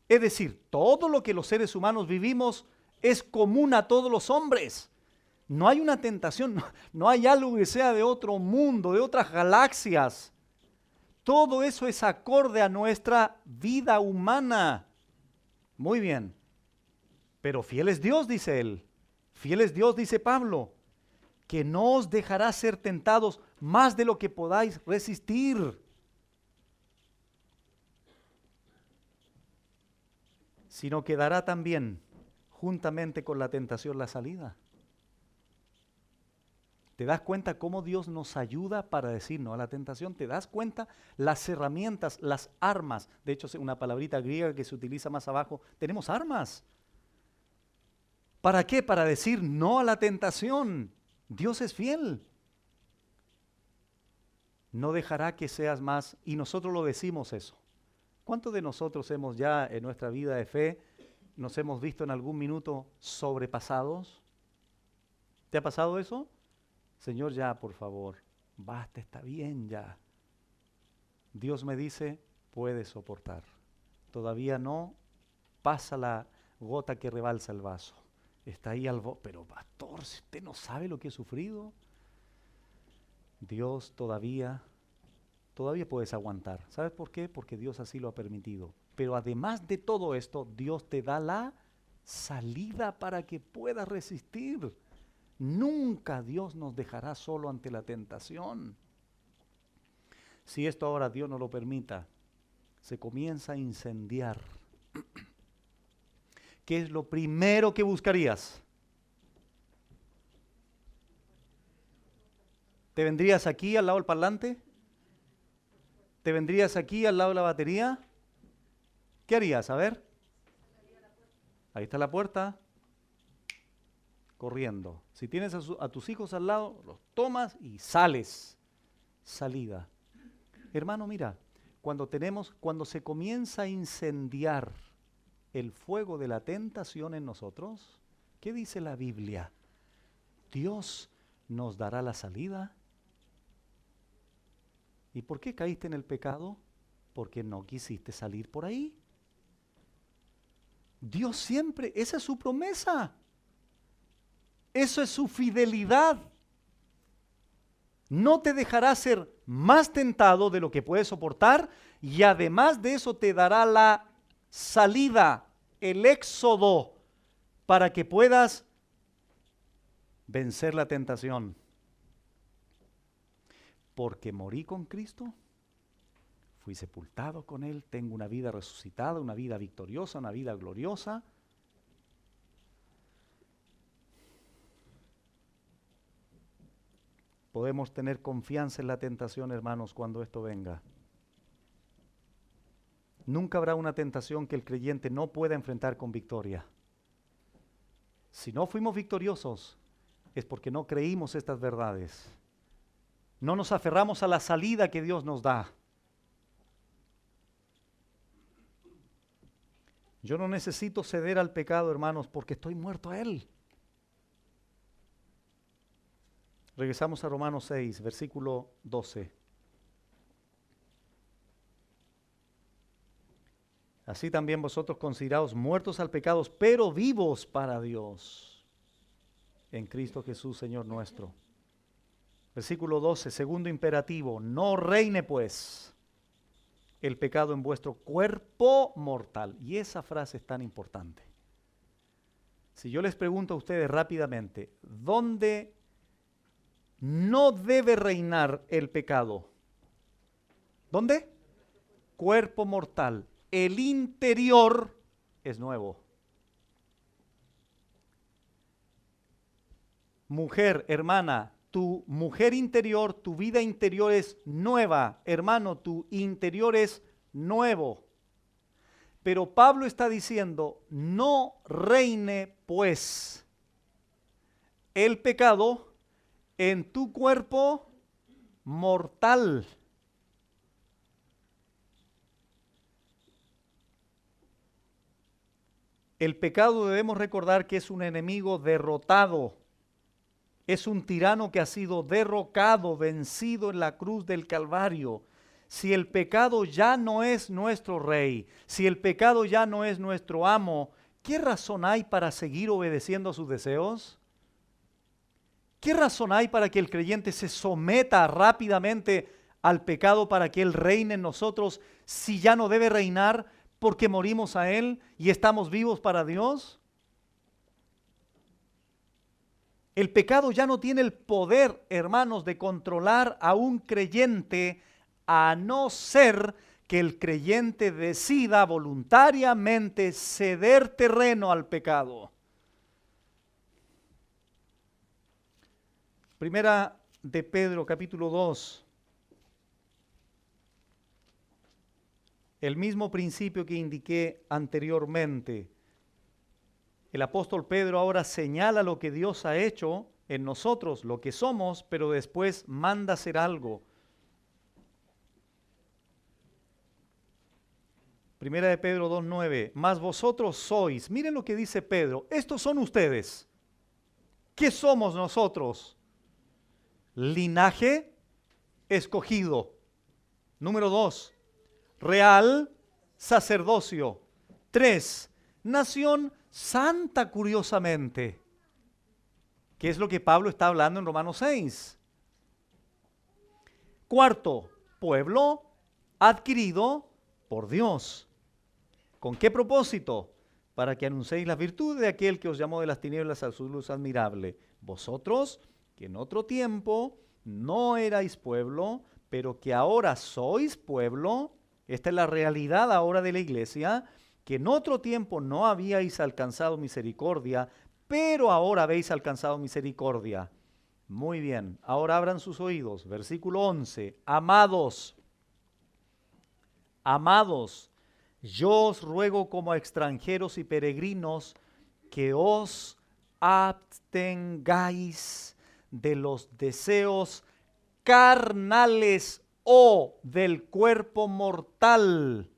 Es decir, todo lo que los seres humanos vivimos es común a todos los hombres. No hay una tentación, no hay algo que sea de otro mundo, de otras galaxias. Todo eso es acorde a nuestra vida humana. Muy bien. Pero fiel es Dios, dice él. Fiel es Dios, dice Pablo, que no os dejará ser tentados más de lo que podáis resistir. Sino que dará también, juntamente con la tentación, la salida. ¿Te das cuenta cómo Dios nos ayuda para decir no a la tentación? ¿Te das cuenta las herramientas, las armas? De hecho, es una palabrita griega que se utiliza más abajo. Tenemos armas. ¿Para qué? Para decir no a la tentación. Dios es fiel. No dejará que seas más, y nosotros lo decimos eso. ¿Cuántos de nosotros hemos ya en nuestra vida de fe, nos hemos visto en algún minuto sobrepasados? ¿Te ha pasado eso? Señor, ya, por favor, basta, está bien ya. Dios me dice, puedes soportar. Todavía no, pasa la gota que rebalsa el vaso. Está ahí pero pastor, si usted no sabe lo que he sufrido, Dios todavía puedes aguantar. ¿Sabes por qué? Porque Dios así lo ha permitido. Pero además de todo esto, Dios te da la salida para que puedas resistir. Nunca Dios nos dejará solo ante la tentación. Si esto ahora Dios no lo permita, se comienza a incendiar. ¿Qué es lo primero que buscarías? ¿Te vendrías aquí al lado del parlante? ¿Te vendrías aquí al lado de la batería? ¿Qué harías? A ver. Ahí está la puerta. Corriendo. Si tienes a tus hijos al lado, los tomas y sales. Salida. Hermano, mira, cuando se comienza a incendiar el fuego de la tentación en nosotros, ¿qué dice la Biblia? Dios nos dará la salida. ¿Y por qué caíste en el pecado? Porque no quisiste salir por ahí. Dios siempre, esa es su promesa. Eso es su fidelidad. No te dejará ser más tentado de lo que puedes soportar y además de eso te dará la salida, el éxodo, para que puedas vencer la tentación. Porque morí con Cristo, fui sepultado con Él, tengo una vida resucitada, una vida victoriosa, una vida gloriosa. Podemos tener confianza en la tentación, hermanos, cuando esto venga. Nunca habrá una tentación que el creyente no pueda enfrentar con victoria. Si no fuimos victoriosos, es porque no creímos estas verdades. No nos aferramos a la salida que Dios nos da. Yo no necesito ceder al pecado, hermanos, porque estoy muerto a él. Regresamos a Romanos 6, versículo 12. Así también vosotros consideraos muertos al pecado, pero vivos para Dios, en Cristo Jesús, Señor nuestro. Versículo 12, segundo imperativo, no reine pues el pecado en vuestro cuerpo mortal. Y esa frase es tan importante. Si yo les pregunto a ustedes rápidamente, ¿dónde no debe reinar el pecado? ¿Dónde? Cuerpo mortal. El interior es nuevo. Mujer, hermana, tu mujer interior, tu vida interior es nueva. Hermano, tu interior es nuevo. Pero Pablo está diciendo, no reine pues el pecado en tu cuerpo mortal. El pecado debemos recordar que es un enemigo derrotado. Es un tirano que ha sido derrocado, vencido en la cruz del Calvario. Si el pecado ya no es nuestro rey, si el pecado ya no es nuestro amo, ¿qué razón hay para seguir obedeciendo a sus deseos? ¿Qué razón hay para que el creyente se someta rápidamente al pecado para que Él reine en nosotros si ya no debe reinar porque morimos a Él y estamos vivos para Dios? El pecado ya no tiene el poder, hermanos, de controlar a un creyente a no ser que el creyente decida voluntariamente ceder terreno al pecado. Primera de Pedro, capítulo 2. El mismo principio que indiqué anteriormente. El apóstol Pedro ahora señala lo que Dios ha hecho en nosotros, lo que somos, pero después manda hacer algo. Primera de Pedro 2:9. Mas vosotros sois, miren lo que dice Pedro, estos son ustedes. ¿Qué somos nosotros? Linaje escogido. Número 2, real sacerdocio. 3, nación santa, curiosamente. ¿Qué es lo que Pablo está hablando en Romanos 6? 4, pueblo adquirido por Dios. ¿Con qué propósito? Para que anunciéis las virtudes de aquel que os llamó de las tinieblas a su luz admirable. Vosotros, que en otro tiempo no erais pueblo, pero que ahora sois pueblo. Esta es la realidad ahora de la iglesia, que en otro tiempo no habíais alcanzado misericordia, pero ahora habéis alcanzado misericordia. Muy bien, ahora abran sus oídos. Versículo 11. Amados, Amados, yo os ruego como a extranjeros y peregrinos que os abstengáis de los deseos carnales o del cuerpo mortal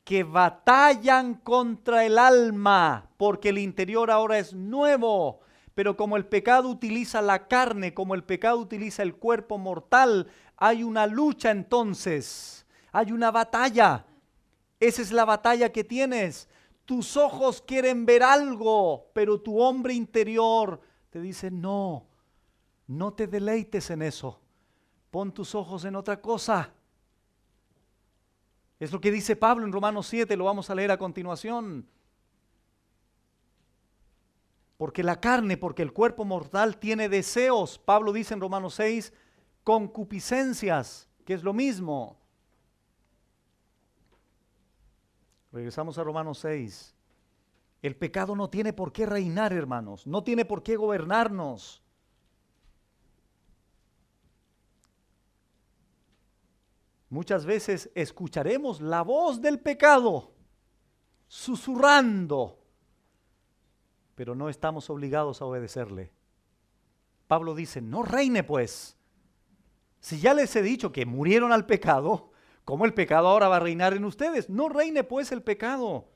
que batallan contra el alma, porque el interior ahora es nuevo. Pero como el pecado utiliza la carne, como el pecado utiliza el cuerpo mortal, hay una lucha entonces, hay una batalla. Esa es la batalla que tienes. Tus ojos quieren ver algo, pero tu hombre interior te dice, no, no te deleites en eso. Pon tus ojos en otra cosa. Es lo que dice Pablo en Romanos 7, lo vamos a leer a continuación. Porque la carne, porque el cuerpo mortal tiene deseos. Pablo dice en Romanos 6, concupiscencias, que es lo mismo. Regresamos a Romanos 6. El pecado no tiene por qué reinar, hermanos. No tiene por qué gobernarnos. Muchas veces escucharemos la voz del pecado susurrando, pero no estamos obligados a obedecerle. Pablo dice, no reine pues. Si ya les he dicho que murieron al pecado, ¿cómo el pecado ahora va a reinar en ustedes? No reine pues el pecado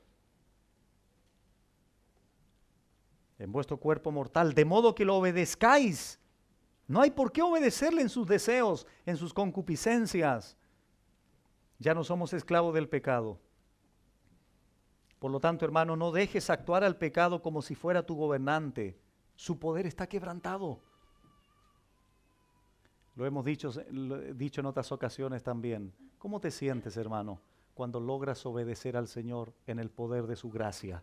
en vuestro cuerpo mortal, de modo que lo obedezcáis. No hay por qué obedecerle en sus deseos, en sus concupiscencias. Ya no somos esclavos del pecado. Por lo tanto, hermano, no dejes actuar al pecado como si fuera tu gobernante. Su poder está quebrantado. Lo hemos dicho en otras ocasiones también. ¿Cómo te sientes, hermano, cuando logras obedecer al Señor en el poder de su gracia?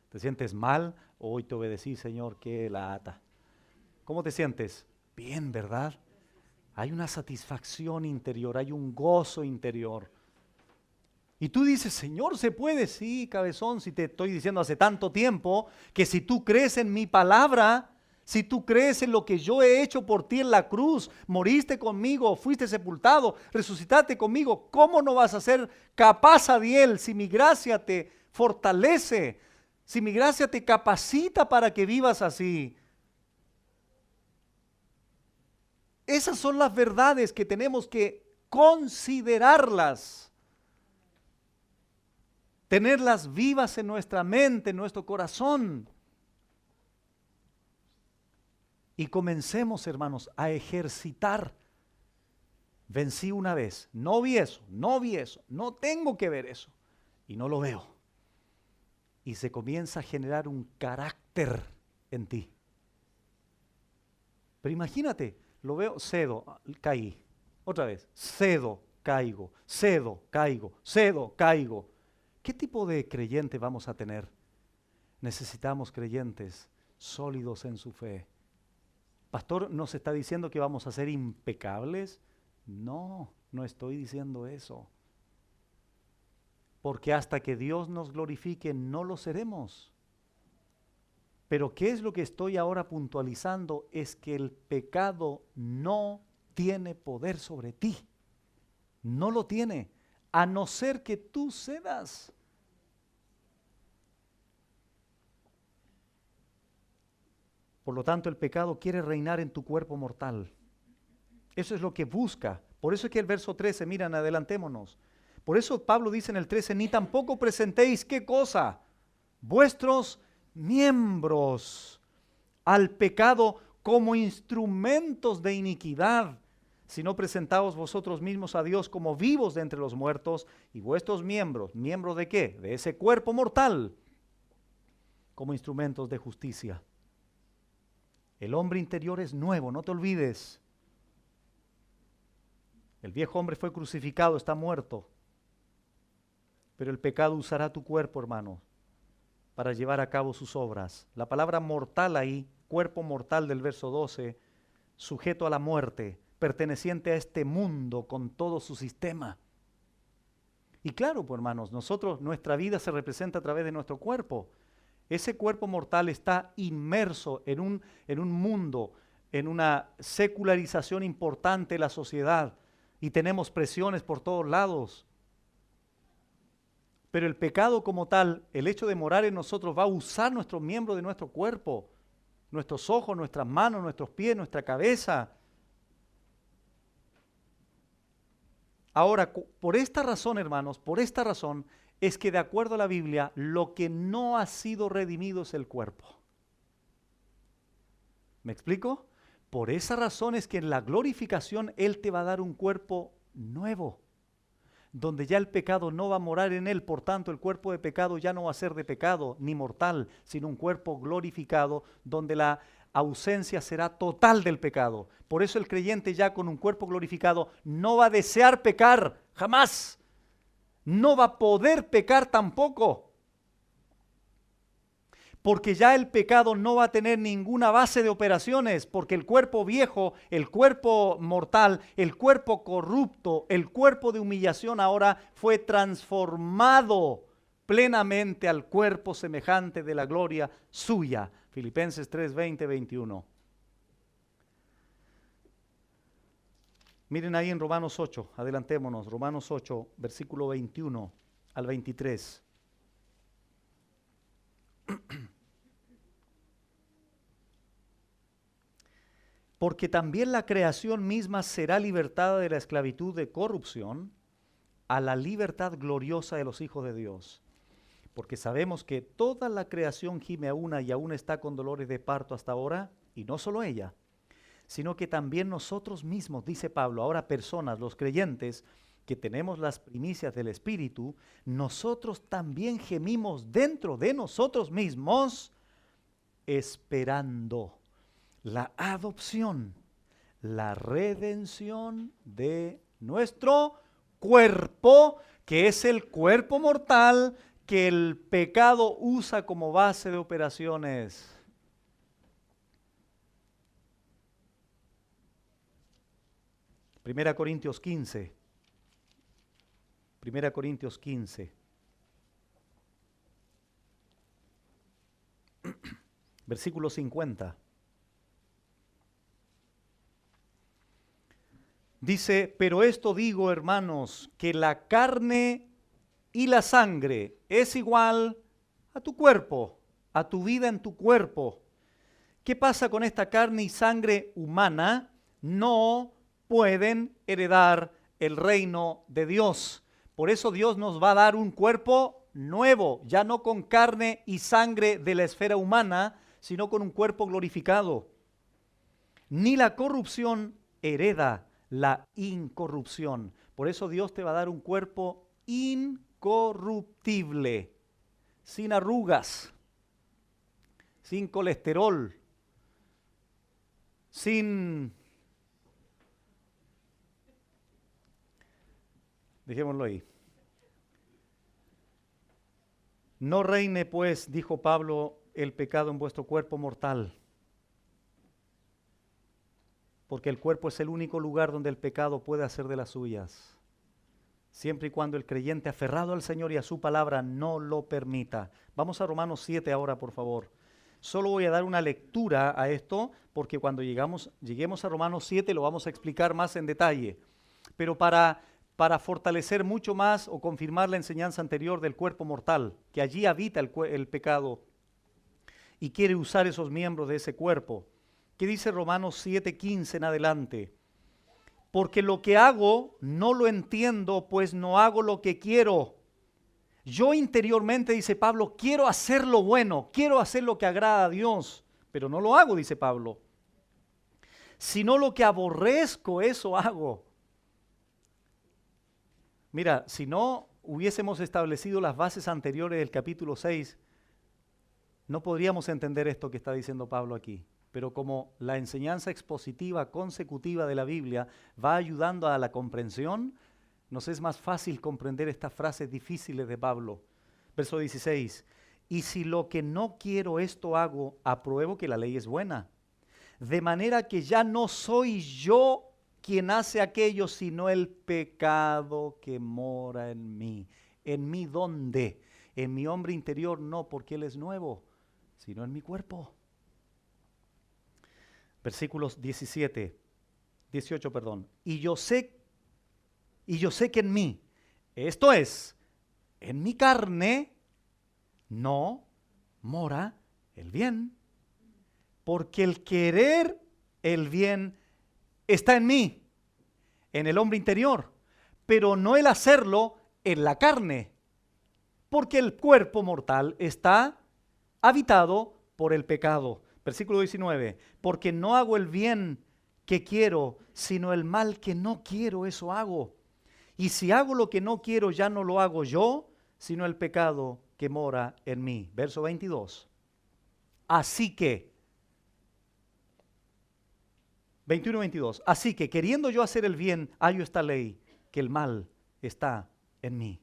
¿Te sientes mal? Hoy te obedecí, Señor, qué lata. ¿Cómo te sientes? Bien, ¿verdad? Hay una satisfacción interior, hay un gozo interior. Y tú dices, Señor, ¿se puede? Sí, cabezón, si te estoy diciendo hace tanto tiempo que si tú crees en mi palabra, si tú crees en lo que yo he hecho por ti en la cruz, moriste conmigo, fuiste sepultado, resucitaste conmigo, ¿cómo no vas a ser capaz, Adiel, si mi gracia te fortalece, si mi gracia te capacita para que vivas así? Esas son las verdades que tenemos que considerarlas. Tenerlas vivas en nuestra mente, en nuestro corazón. Y comencemos, hermanos, a ejercitar. Vencí una vez, no vi eso, no tengo que ver eso. Y no lo veo. Y se comienza a generar un carácter en ti. Pero imagínate, lo veo, cedo, caí. Otra vez, cedo, caigo, cedo, caigo, cedo, caigo. ¿Qué tipo de creyente vamos a tener? Necesitamos creyentes sólidos en su fe. Pastor, ¿nos está diciendo que vamos a ser impecables? No, no estoy diciendo eso. Porque hasta que Dios nos glorifique no lo seremos. Pero ¿qué es lo que estoy ahora puntualizando? Es que el pecado no tiene poder sobre ti. No lo tiene. A no ser que tú cedas. Por lo tanto, el pecado quiere reinar en tu cuerpo mortal. Eso es lo que busca. Por eso es que el verso 13, miren, adelantémonos. Por eso Pablo dice en el 13, ni tampoco presentéis, ¿qué cosa? Vuestros miembros al pecado como instrumentos de iniquidad, sino presentaos vosotros mismos a Dios como vivos de entre los muertos, y vuestros miembros, ¿miembros de qué? De ese cuerpo mortal, como instrumentos de justicia. El hombre interior es nuevo, no te olvides. El viejo hombre fue crucificado, está muerto. Pero el pecado usará tu cuerpo, hermano, para llevar a cabo sus obras. La palabra mortal ahí, cuerpo mortal del verso 12, sujeto a la muerte, perteneciente a este mundo con todo su sistema. Y claro, pues hermanos, nuestra vida se representa a través de nuestro cuerpo. Ese cuerpo mortal está inmerso en un mundo, en una secularización importante de la sociedad, y tenemos presiones por todos lados. Pero el pecado como tal, el hecho de morar en nosotros, va a usar nuestros miembros de nuestro cuerpo, nuestros ojos, nuestras manos, nuestros pies, nuestra cabeza. Ahora, por esta razón, hermanos, por esta razón es que de acuerdo a la Biblia, lo que no ha sido redimido es el cuerpo. ¿Me explico? Por esa razón es que en la glorificación Él te va a dar un cuerpo nuevo, donde ya el pecado no va a morar en Él, por tanto el cuerpo de pecado ya no va a ser de pecado ni mortal, sino un cuerpo glorificado, donde la ausencia será total del pecado. Por eso el creyente ya con un cuerpo glorificado no va a desear pecar, jamás. No va a poder pecar tampoco. Porque ya el pecado no va a tener ninguna base de operaciones, porque el cuerpo viejo, el cuerpo mortal, el cuerpo corrupto, el cuerpo de humillación ahora fue transformado plenamente al cuerpo semejante de la gloria suya. Filipenses 3, 20, 21. Miren ahí en Romanos 8, adelantémonos, Romanos 8, versículo 21 al 23. Porque también la creación misma será libertada de la esclavitud de corrupción a la libertad gloriosa de los hijos de Dios. Porque sabemos que toda la creación gime a una y aún está con dolores de parto hasta ahora, y no solo ella, sino que también nosotros mismos, dice Pablo, ahora personas, los creyentes, que tenemos las primicias del Espíritu, nosotros también gemimos dentro de nosotros mismos, esperando la adopción, la redención de nuestro cuerpo, que es el cuerpo mortal que el pecado usa como base de operaciones. Primera Corintios 15. Primera Corintios 15. Versículo 50. Dice, pero esto digo, hermanos, que la carne y la sangre es igual a tu cuerpo, a tu vida en tu cuerpo. ¿Qué pasa con esta carne y sangre humana? No pueden heredar el reino de Dios. Por eso Dios nos va a dar un cuerpo nuevo, ya no con carne y sangre de la esfera humana, sino con un cuerpo glorificado. Ni la corrupción hereda la incorrupción. Por eso Dios te va a dar un cuerpo incorruptible, sin arrugas, sin colesterol, sin... Dejémoslo ahí. No reine pues, dijo Pablo, el pecado en vuestro cuerpo mortal, porque el cuerpo es el único lugar donde el pecado puede hacer de las suyas, siempre y cuando el creyente aferrado al Señor y a su palabra no lo permita. Vamos a Romanos 7 ahora, por favor. Solo voy a dar una lectura a esto, porque cuando lleguemos a Romanos 7 lo vamos a explicar más en detalle. Pero para fortalecer mucho más o confirmar la enseñanza anterior del cuerpo mortal, que allí habita el pecado y quiere usar esos miembros de ese cuerpo. ¿Qué dice Romanos 7:15 en adelante? Porque lo que hago no lo entiendo, pues no hago lo que quiero. Yo interiormente, dice Pablo, quiero hacer lo bueno, quiero hacer lo que agrada a Dios, pero no lo hago, dice Pablo. Sino lo que aborrezco, eso hago. Mira, si no hubiésemos establecido las bases anteriores del capítulo 6, no podríamos entender esto que está diciendo Pablo aquí. Pero como la enseñanza expositiva consecutiva de la Biblia va ayudando a la comprensión, nos es más fácil comprender estas frases difíciles de Pablo. Verso 16, y si lo que no quiero esto hago, apruebo que la ley es buena. De manera que ya no soy yo quien hace aquello, sino el pecado que mora en mí. ¿En mí dónde? En mi hombre interior no, porque él es nuevo, sino en mi cuerpo. Versículos 18, perdón. Y yo sé Y yo sé que en mí, esto es, en mi carne, no mora el bien. Porque el querer el bien está en mí, en el hombre interior, pero no el hacerlo en la carne. Porque el cuerpo mortal está habitado por el pecado. Versículo 19. Porque no hago el bien que quiero, sino el mal que no quiero, eso hago. Y si hago lo que no quiero, ya no lo hago yo, sino el pecado que mora en mí. Verso 22. Así que, 21-22. Así que, queriendo yo hacer el bien, hallo esta ley, que el mal está en mí.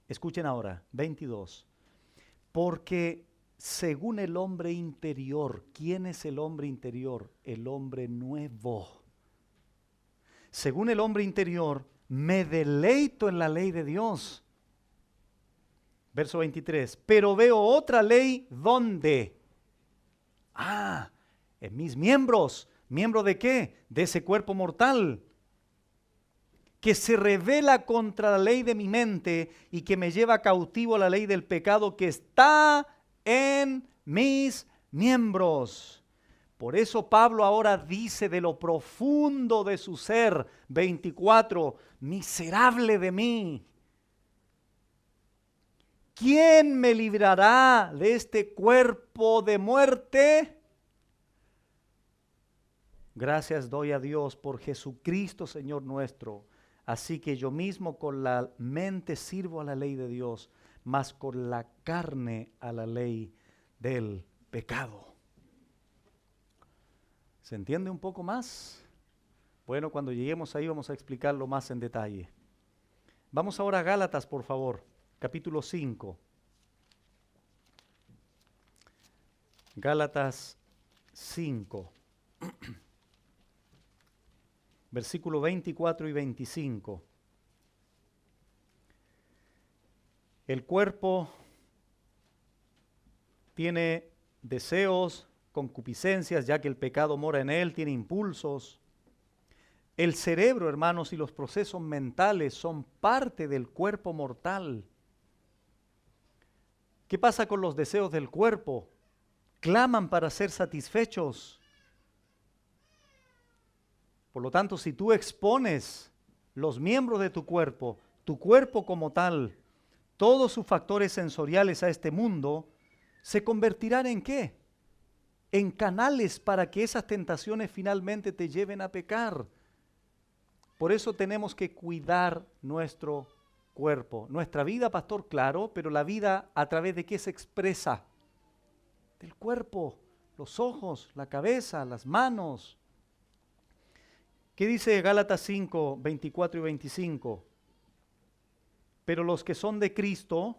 Escuchen ahora, 22. Porque según el hombre interior, ¿quién es el hombre interior? El hombre nuevo. Según el hombre interior, me deleito en la ley de Dios. Verso 23. Pero veo otra ley, ¿dónde? En mis miembros. ¿Miembro de qué? De ese cuerpo mortal, que se revela contra la ley de mi mente y que me lleva cautivo a la ley del pecado que está en mis miembros. Por eso Pablo ahora dice de lo profundo de su ser, 24, miserable de mí. ¿Quién me librará de este cuerpo de muerte? Gracias doy a Dios por Jesucristo, Señor nuestro. Así que yo mismo con la mente sirvo a la ley de Dios, mas con la carne a la ley del pecado. ¿Se entiende un poco más? Bueno, cuando lleguemos ahí vamos a explicarlo más en detalle. Vamos ahora a Gálatas, por favor, capítulo 5. Gálatas 5. Versículo 24 y 25. El cuerpo tiene deseos, concupiscencias, ya que el pecado mora en él, tiene impulsos. El cerebro, hermanos, y los procesos mentales son parte del cuerpo mortal. ¿Qué pasa con los deseos del cuerpo? Claman para ser satisfechos. Por lo tanto, si tú expones los miembros de tu cuerpo como tal, todos sus factores sensoriales a este mundo, se convertirán ¿en qué? En canales para que esas tentaciones finalmente te lleven a pecar. Por eso tenemos que cuidar nuestro cuerpo. Nuestra vida, pastor, claro, pero la vida ¿a través de qué se expresa? Del cuerpo, los ojos, la cabeza, las manos. ¿Qué dice Gálatas 5, 24 y 25? Pero los que son de Cristo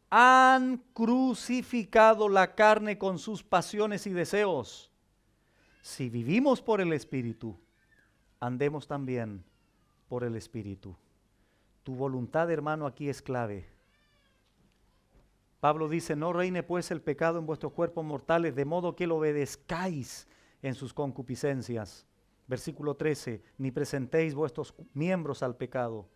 han crucificado la carne con sus pasiones y deseos. Si vivimos por el Espíritu, andemos también por el Espíritu. Tu voluntad, hermano, aquí es clave. Pablo dice, no reine pues el pecado en vuestros cuerpos mortales, de modo que lo obedezcáis en sus concupiscencias. Versículo 13, ni presentéis vuestros miembros al pecado.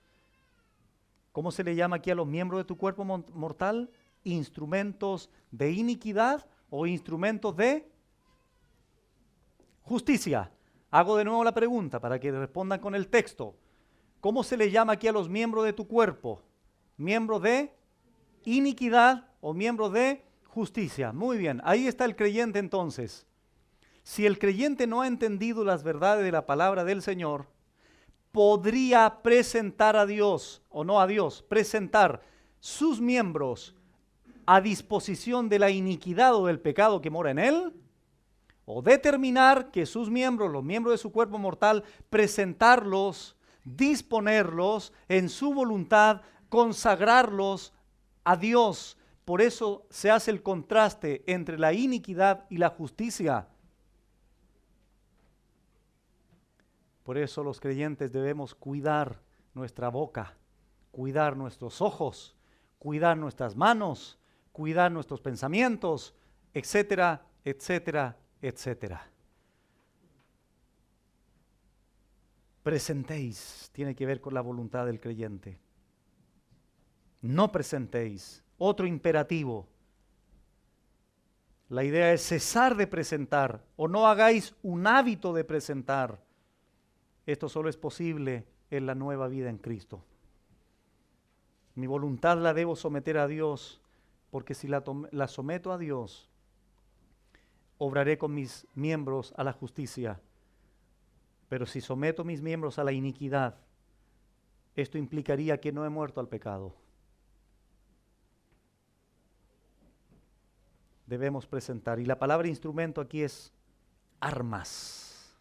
¿Cómo se le llama aquí a los miembros de tu cuerpo mortal? Instrumentos de iniquidad o instrumentos de justicia. Hago de nuevo la pregunta para que respondan con el texto. ¿Cómo se le llama aquí a los miembros de tu cuerpo? ¿Miembros de iniquidad o miembros de justicia? Muy bien, ahí está el creyente entonces. Si el creyente no ha entendido las verdades de la palabra del Señor, podría presentar a Dios, o no a Dios, presentar sus miembros a disposición de la iniquidad o del pecado que mora en él, o determinar que sus miembros, los miembros de su cuerpo mortal, presentarlos, disponerlos en su voluntad, consagrarlos a Dios. Por eso se hace el contraste entre la iniquidad y la justicia. Por eso los creyentes debemos cuidar nuestra boca, cuidar nuestros ojos, cuidar nuestras manos, cuidar nuestros pensamientos, etcétera, etcétera, etcétera. Presentéis, tiene que ver con la voluntad del creyente. No presentéis. Otro imperativo. La idea es cesar de presentar o no hagáis un hábito de presentar. Esto solo es posible en la nueva vida en Cristo. Mi voluntad la debo someter a Dios, porque si la someto a Dios, obraré con mis miembros a la justicia. Pero si someto mis miembros a la iniquidad, esto implicaría que no he muerto al pecado. Debemos presentar. Y la palabra instrumento aquí es armas.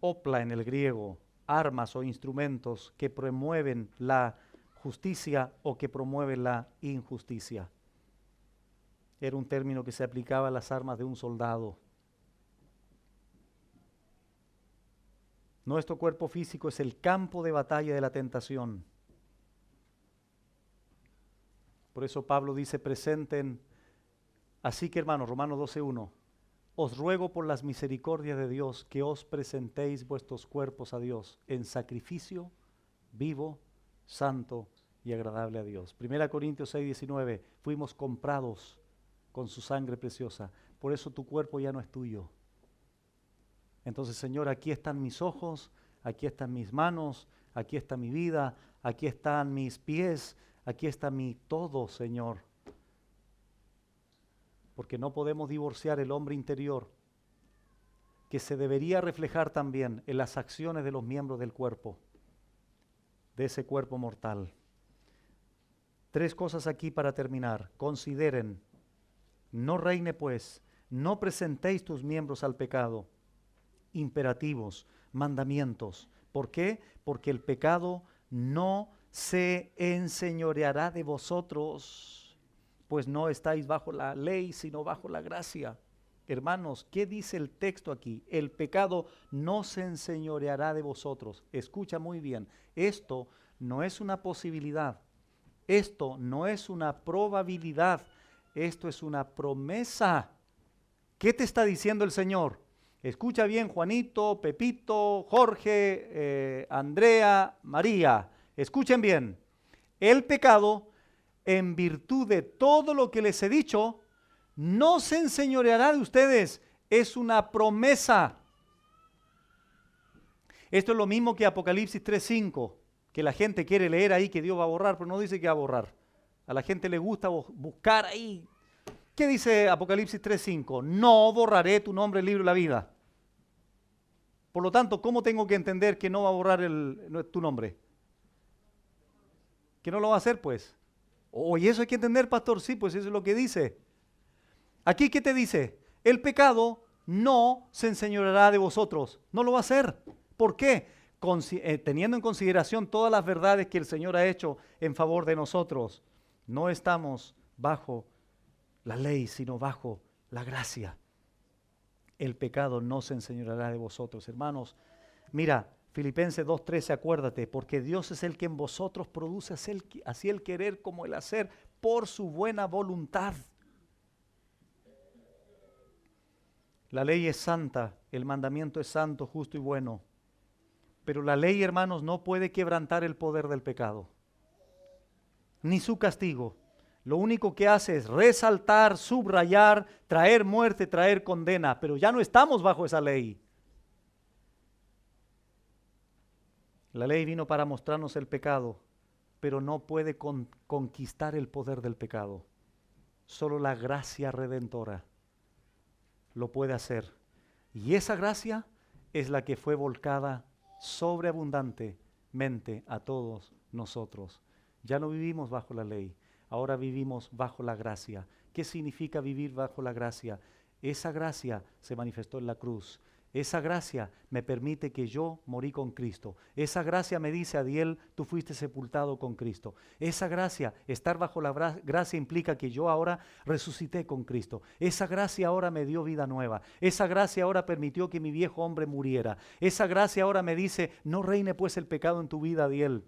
Opla en el griego, armas o instrumentos que promueven la justicia o que promueven la injusticia. Era un término que se aplicaba a las armas de un soldado. Nuestro cuerpo físico es el campo de batalla de la tentación. Por eso Pablo dice, presenten. Así que hermanos, Romanos 12:1, os ruego por las misericordias de Dios que os presentéis vuestros cuerpos a Dios en sacrificio vivo, santo y agradable a Dios. 1 Corintios 6:19, fuimos comprados con su sangre preciosa, por eso tu cuerpo ya no es tuyo. Entonces, Señor, aquí están mis ojos, aquí están mis manos, aquí está mi vida, aquí están mis pies, aquí está mi todo, Señor. Porque no podemos divorciar el hombre interior, que se debería reflejar también en las acciones de los miembros del cuerpo, de ese cuerpo mortal. 3 cosas aquí para terminar. Consideren, no reine pues, no presentéis tus miembros al pecado. Imperativos, mandamientos. ¿Por qué? Porque el pecado no se enseñoreará de vosotros, pues no estáis bajo la ley, sino bajo la gracia. Hermanos, ¿qué dice el texto aquí? El pecado no se enseñoreará de vosotros. Escucha muy bien, esto no es una posibilidad, esto no es una probabilidad, esto es una promesa. ¿Qué te está diciendo el Señor? Escucha bien, Juanito, Pepito, Jorge, Andrea, María. Escuchen bien. El pecado, en virtud de todo lo que les he dicho, no se enseñoreará de ustedes. Es una promesa. Esto es lo mismo que Apocalipsis 3:5, que la gente quiere leer ahí que Dios va a borrar, pero no dice que va a borrar. A la gente le gusta buscar ahí. ¿Qué dice Apocalipsis 3:5? No borraré tu nombre del libro de la vida. Por lo tanto, ¿cómo tengo que entender que no va a borrar tu nombre? ¿Que no lo va a hacer, pues? ¿Y eso hay que entender, pastor? Sí, pues eso es lo que dice. Aquí, ¿qué te dice? El pecado no se enseñoreará de vosotros. No lo va a hacer. ¿Por qué? Teniendo en consideración todas las verdades que el Señor ha hecho en favor de nosotros, no estamos bajo la ley, sino bajo la gracia. El pecado no se enseñoreará de vosotros. Hermanos, mira, Filipenses 2:13, acuérdate, porque Dios es el que en vosotros produce así el querer como el hacer por su buena voluntad. La ley es santa, el mandamiento es santo, justo y bueno. Pero la ley, hermanos, no puede quebrantar el poder del pecado, ni su castigo. Lo único que hace es resaltar, subrayar, traer muerte, traer condena, pero ya no estamos bajo esa ley. La ley vino para mostrarnos el pecado, pero no puede conquistar el poder del pecado. Solo la gracia redentora lo puede hacer. Y esa gracia es la que fue volcada sobreabundantemente a todos nosotros. Ya no vivimos bajo la ley. Ahora vivimos bajo la gracia. ¿Qué significa vivir bajo la gracia? Esa gracia se manifestó en la cruz. Esa gracia me permite que yo morí con Cristo. Esa gracia me dice, Adiel, tú fuiste sepultado con Cristo. Esa gracia, estar bajo la gracia implica que yo ahora resucité con Cristo. Esa gracia ahora me dio vida nueva. Esa gracia ahora permitió que mi viejo hombre muriera. Esa gracia ahora me dice, no reine pues el pecado en tu vida, Adiel.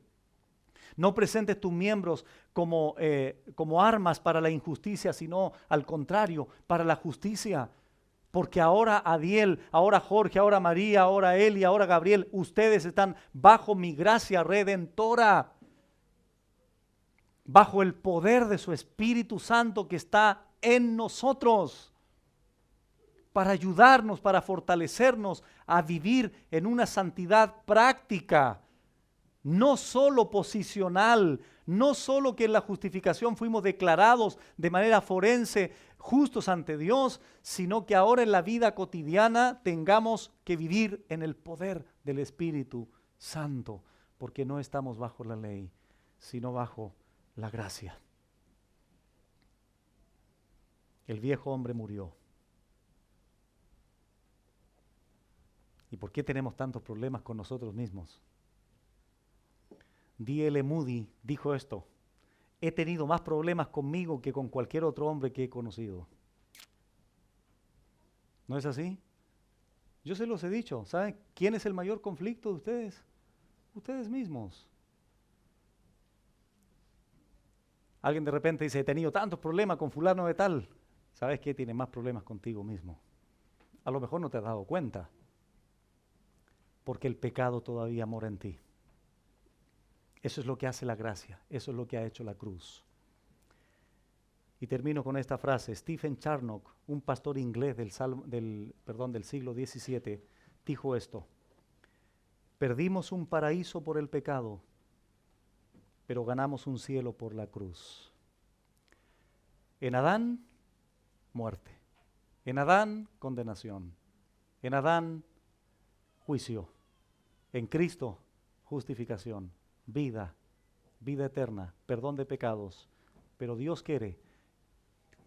No presentes tus miembros como armas para la injusticia, sino al contrario, para la justicia. Porque ahora Adiel, ahora Jorge, ahora María, ahora Eli, ahora Gabriel, ustedes están bajo mi gracia redentora, bajo el poder de su Espíritu Santo que está en nosotros, para ayudarnos, para fortalecernos a vivir en una santidad práctica, no solo posicional, no solo que en la justificación fuimos declarados de manera forense justos ante Dios, sino que ahora en la vida cotidiana tengamos que vivir en el poder del Espíritu Santo, porque no estamos bajo la ley, sino bajo la gracia. El viejo hombre murió. ¿Y por qué tenemos tantos problemas con nosotros mismos? D.L. Moody dijo esto: he tenido más problemas conmigo que con cualquier otro hombre que he conocido. ¿No es así? Yo se los he dicho. ¿Saben quién es el mayor conflicto de ustedes? Ustedes mismos. Alguien de repente dice, he tenido tantos problemas con fulano de tal. ¿Sabes qué? Tienes más problemas contigo mismo. A lo mejor no te has dado cuenta, porque el pecado todavía mora en ti. Eso es lo que hace la gracia, eso es lo que ha hecho la cruz. Y termino con esta frase. Stephen Charnock, un pastor inglés del siglo XVII, dijo esto: perdimos un paraíso por el pecado, pero ganamos un cielo por la cruz. En Adán, muerte. En Adán, condenación. En Adán, juicio. En Cristo, justificación, vida, vida eterna, perdón de pecados. Pero Dios quiere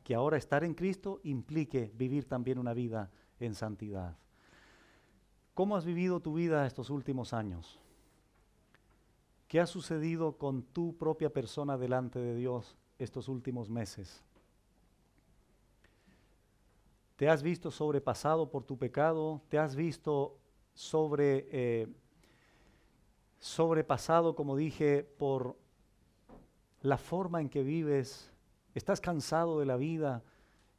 que ahora estar en Cristo implique vivir también una vida en santidad. ¿Cómo has vivido tu vida estos últimos años? ¿Qué ha sucedido con tu propia persona delante de Dios estos últimos meses? ¿Te has visto sobrepasado por tu pecado? ¿Te has visto sobrepasado, como dije, por la forma en que vives? ¿Estás cansado de la vida?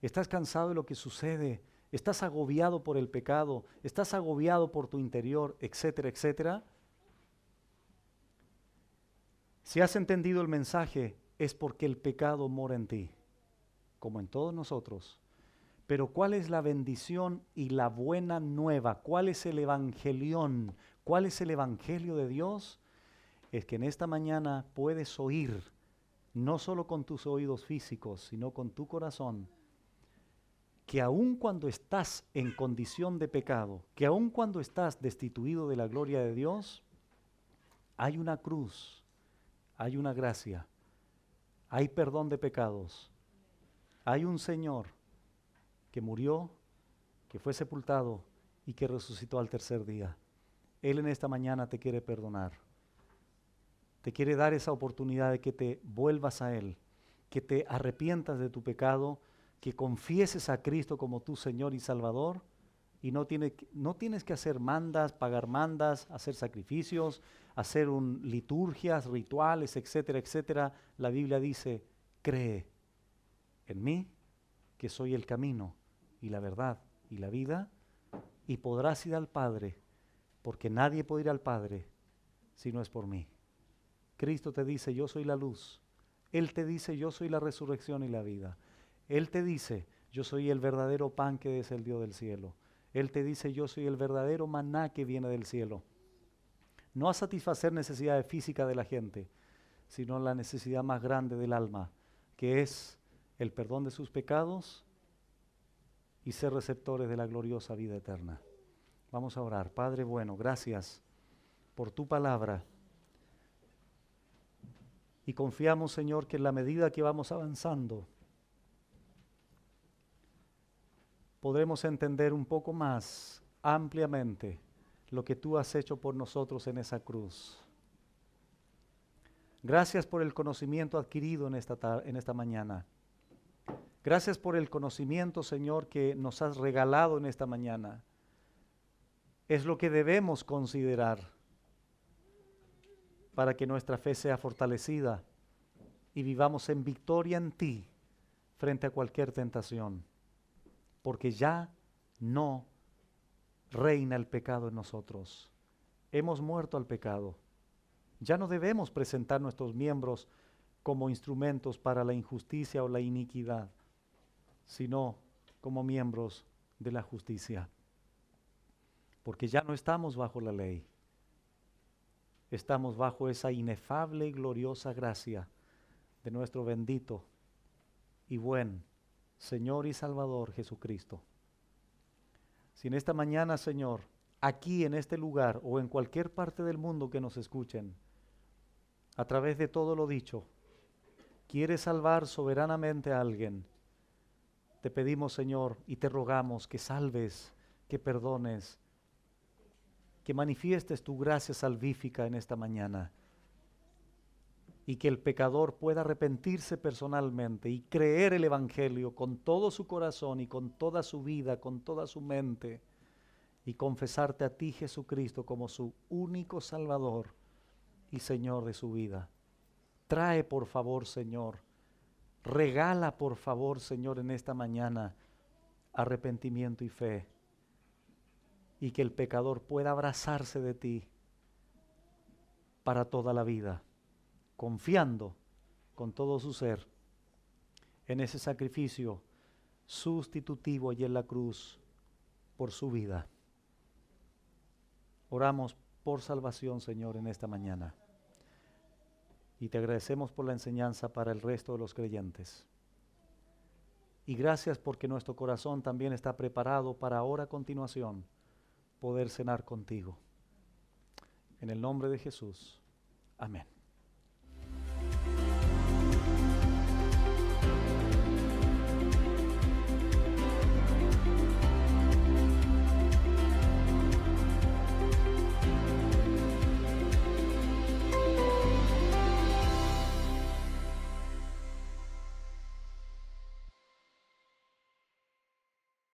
¿Estás cansado de lo que sucede? ¿Estás agobiado por el pecado? ¿Estás agobiado por tu interior? Etcétera, etcétera. Si has entendido el mensaje, es porque el pecado mora en ti, como en todos nosotros. Pero ¿cuál es la bendición y la buena nueva? ¿Cuál es el evangelión? ¿Cuál es el evangelio de Dios? Es que en esta mañana puedes oír, no solo con tus oídos físicos, sino con tu corazón, que aun cuando estás en condición de pecado, que aun cuando estás destituido de la gloria de Dios, hay una cruz, hay una gracia, hay perdón de pecados, hay un Señor que murió, que fue sepultado y que resucitó al tercer día. Él en esta mañana te quiere perdonar. Te quiere dar esa oportunidad de que te vuelvas a Él, que te arrepientas de tu pecado, que confieses a Cristo como tu Señor y Salvador, y no tienes que hacer mandas, pagar mandas, hacer sacrificios, hacer liturgias, rituales, etcétera, etcétera. La Biblia dice, cree en mí, que soy el camino y la verdad y la vida, y podrás ir al Padre, porque nadie puede ir al Padre si no es por mí. Cristo te dice, yo soy la luz. Él te dice, yo soy la resurrección y la vida. Él te dice, yo soy el verdadero pan que descendió del cielo. Él te dice, yo soy el verdadero maná que viene del cielo. No a satisfacer necesidades físicas de la gente, sino la necesidad más grande del alma, que es el perdón de sus pecados y ser receptores de la gloriosa vida eterna. Vamos a orar. Padre bueno, gracias por tu palabra. Y confiamos, Señor, que en la medida que vamos avanzando, podremos entender un poco más ampliamente lo que tú has hecho por nosotros en esa cruz. Gracias por el conocimiento adquirido en esta mañana. Gracias por el conocimiento, Señor, que nos has regalado en esta mañana. Es lo que debemos considerar para que nuestra fe sea fortalecida y vivamos en victoria en ti frente a cualquier tentación, porque ya no reina el pecado en nosotros. Hemos muerto al pecado. Ya no debemos presentar nuestros miembros como instrumentos para la injusticia o la iniquidad, sino como miembros de la justicia. Porque ya no estamos bajo la ley. Estamos bajo esa inefable y gloriosa gracia de nuestro bendito y buen Señor y Salvador Jesucristo. Si en esta mañana, Señor, aquí en este lugar o en cualquier parte del mundo que nos escuchen, a través de todo lo dicho, quieres salvar soberanamente a alguien, te pedimos, Señor, y te rogamos que salves, que perdones, que manifiestes tu gracia salvífica en esta mañana y que el pecador pueda arrepentirse personalmente y creer el Evangelio con todo su corazón y con toda su vida, con toda su mente, y confesarte a ti, Jesucristo, como su único Salvador y Señor de su vida. Trae, por favor, Señor, regala, por favor, Señor, en esta mañana arrepentimiento y fe, y que el pecador pueda abrazarse de ti para toda la vida, confiando con todo su ser en ese sacrificio sustitutivo allí en la cruz por su vida. Oramos por salvación, Señor, en esta mañana. Y te agradecemos por la enseñanza para el resto de los creyentes. Y gracias porque nuestro corazón también está preparado para ahora a continuación poder cenar contigo. En el nombre de Jesús. Amén.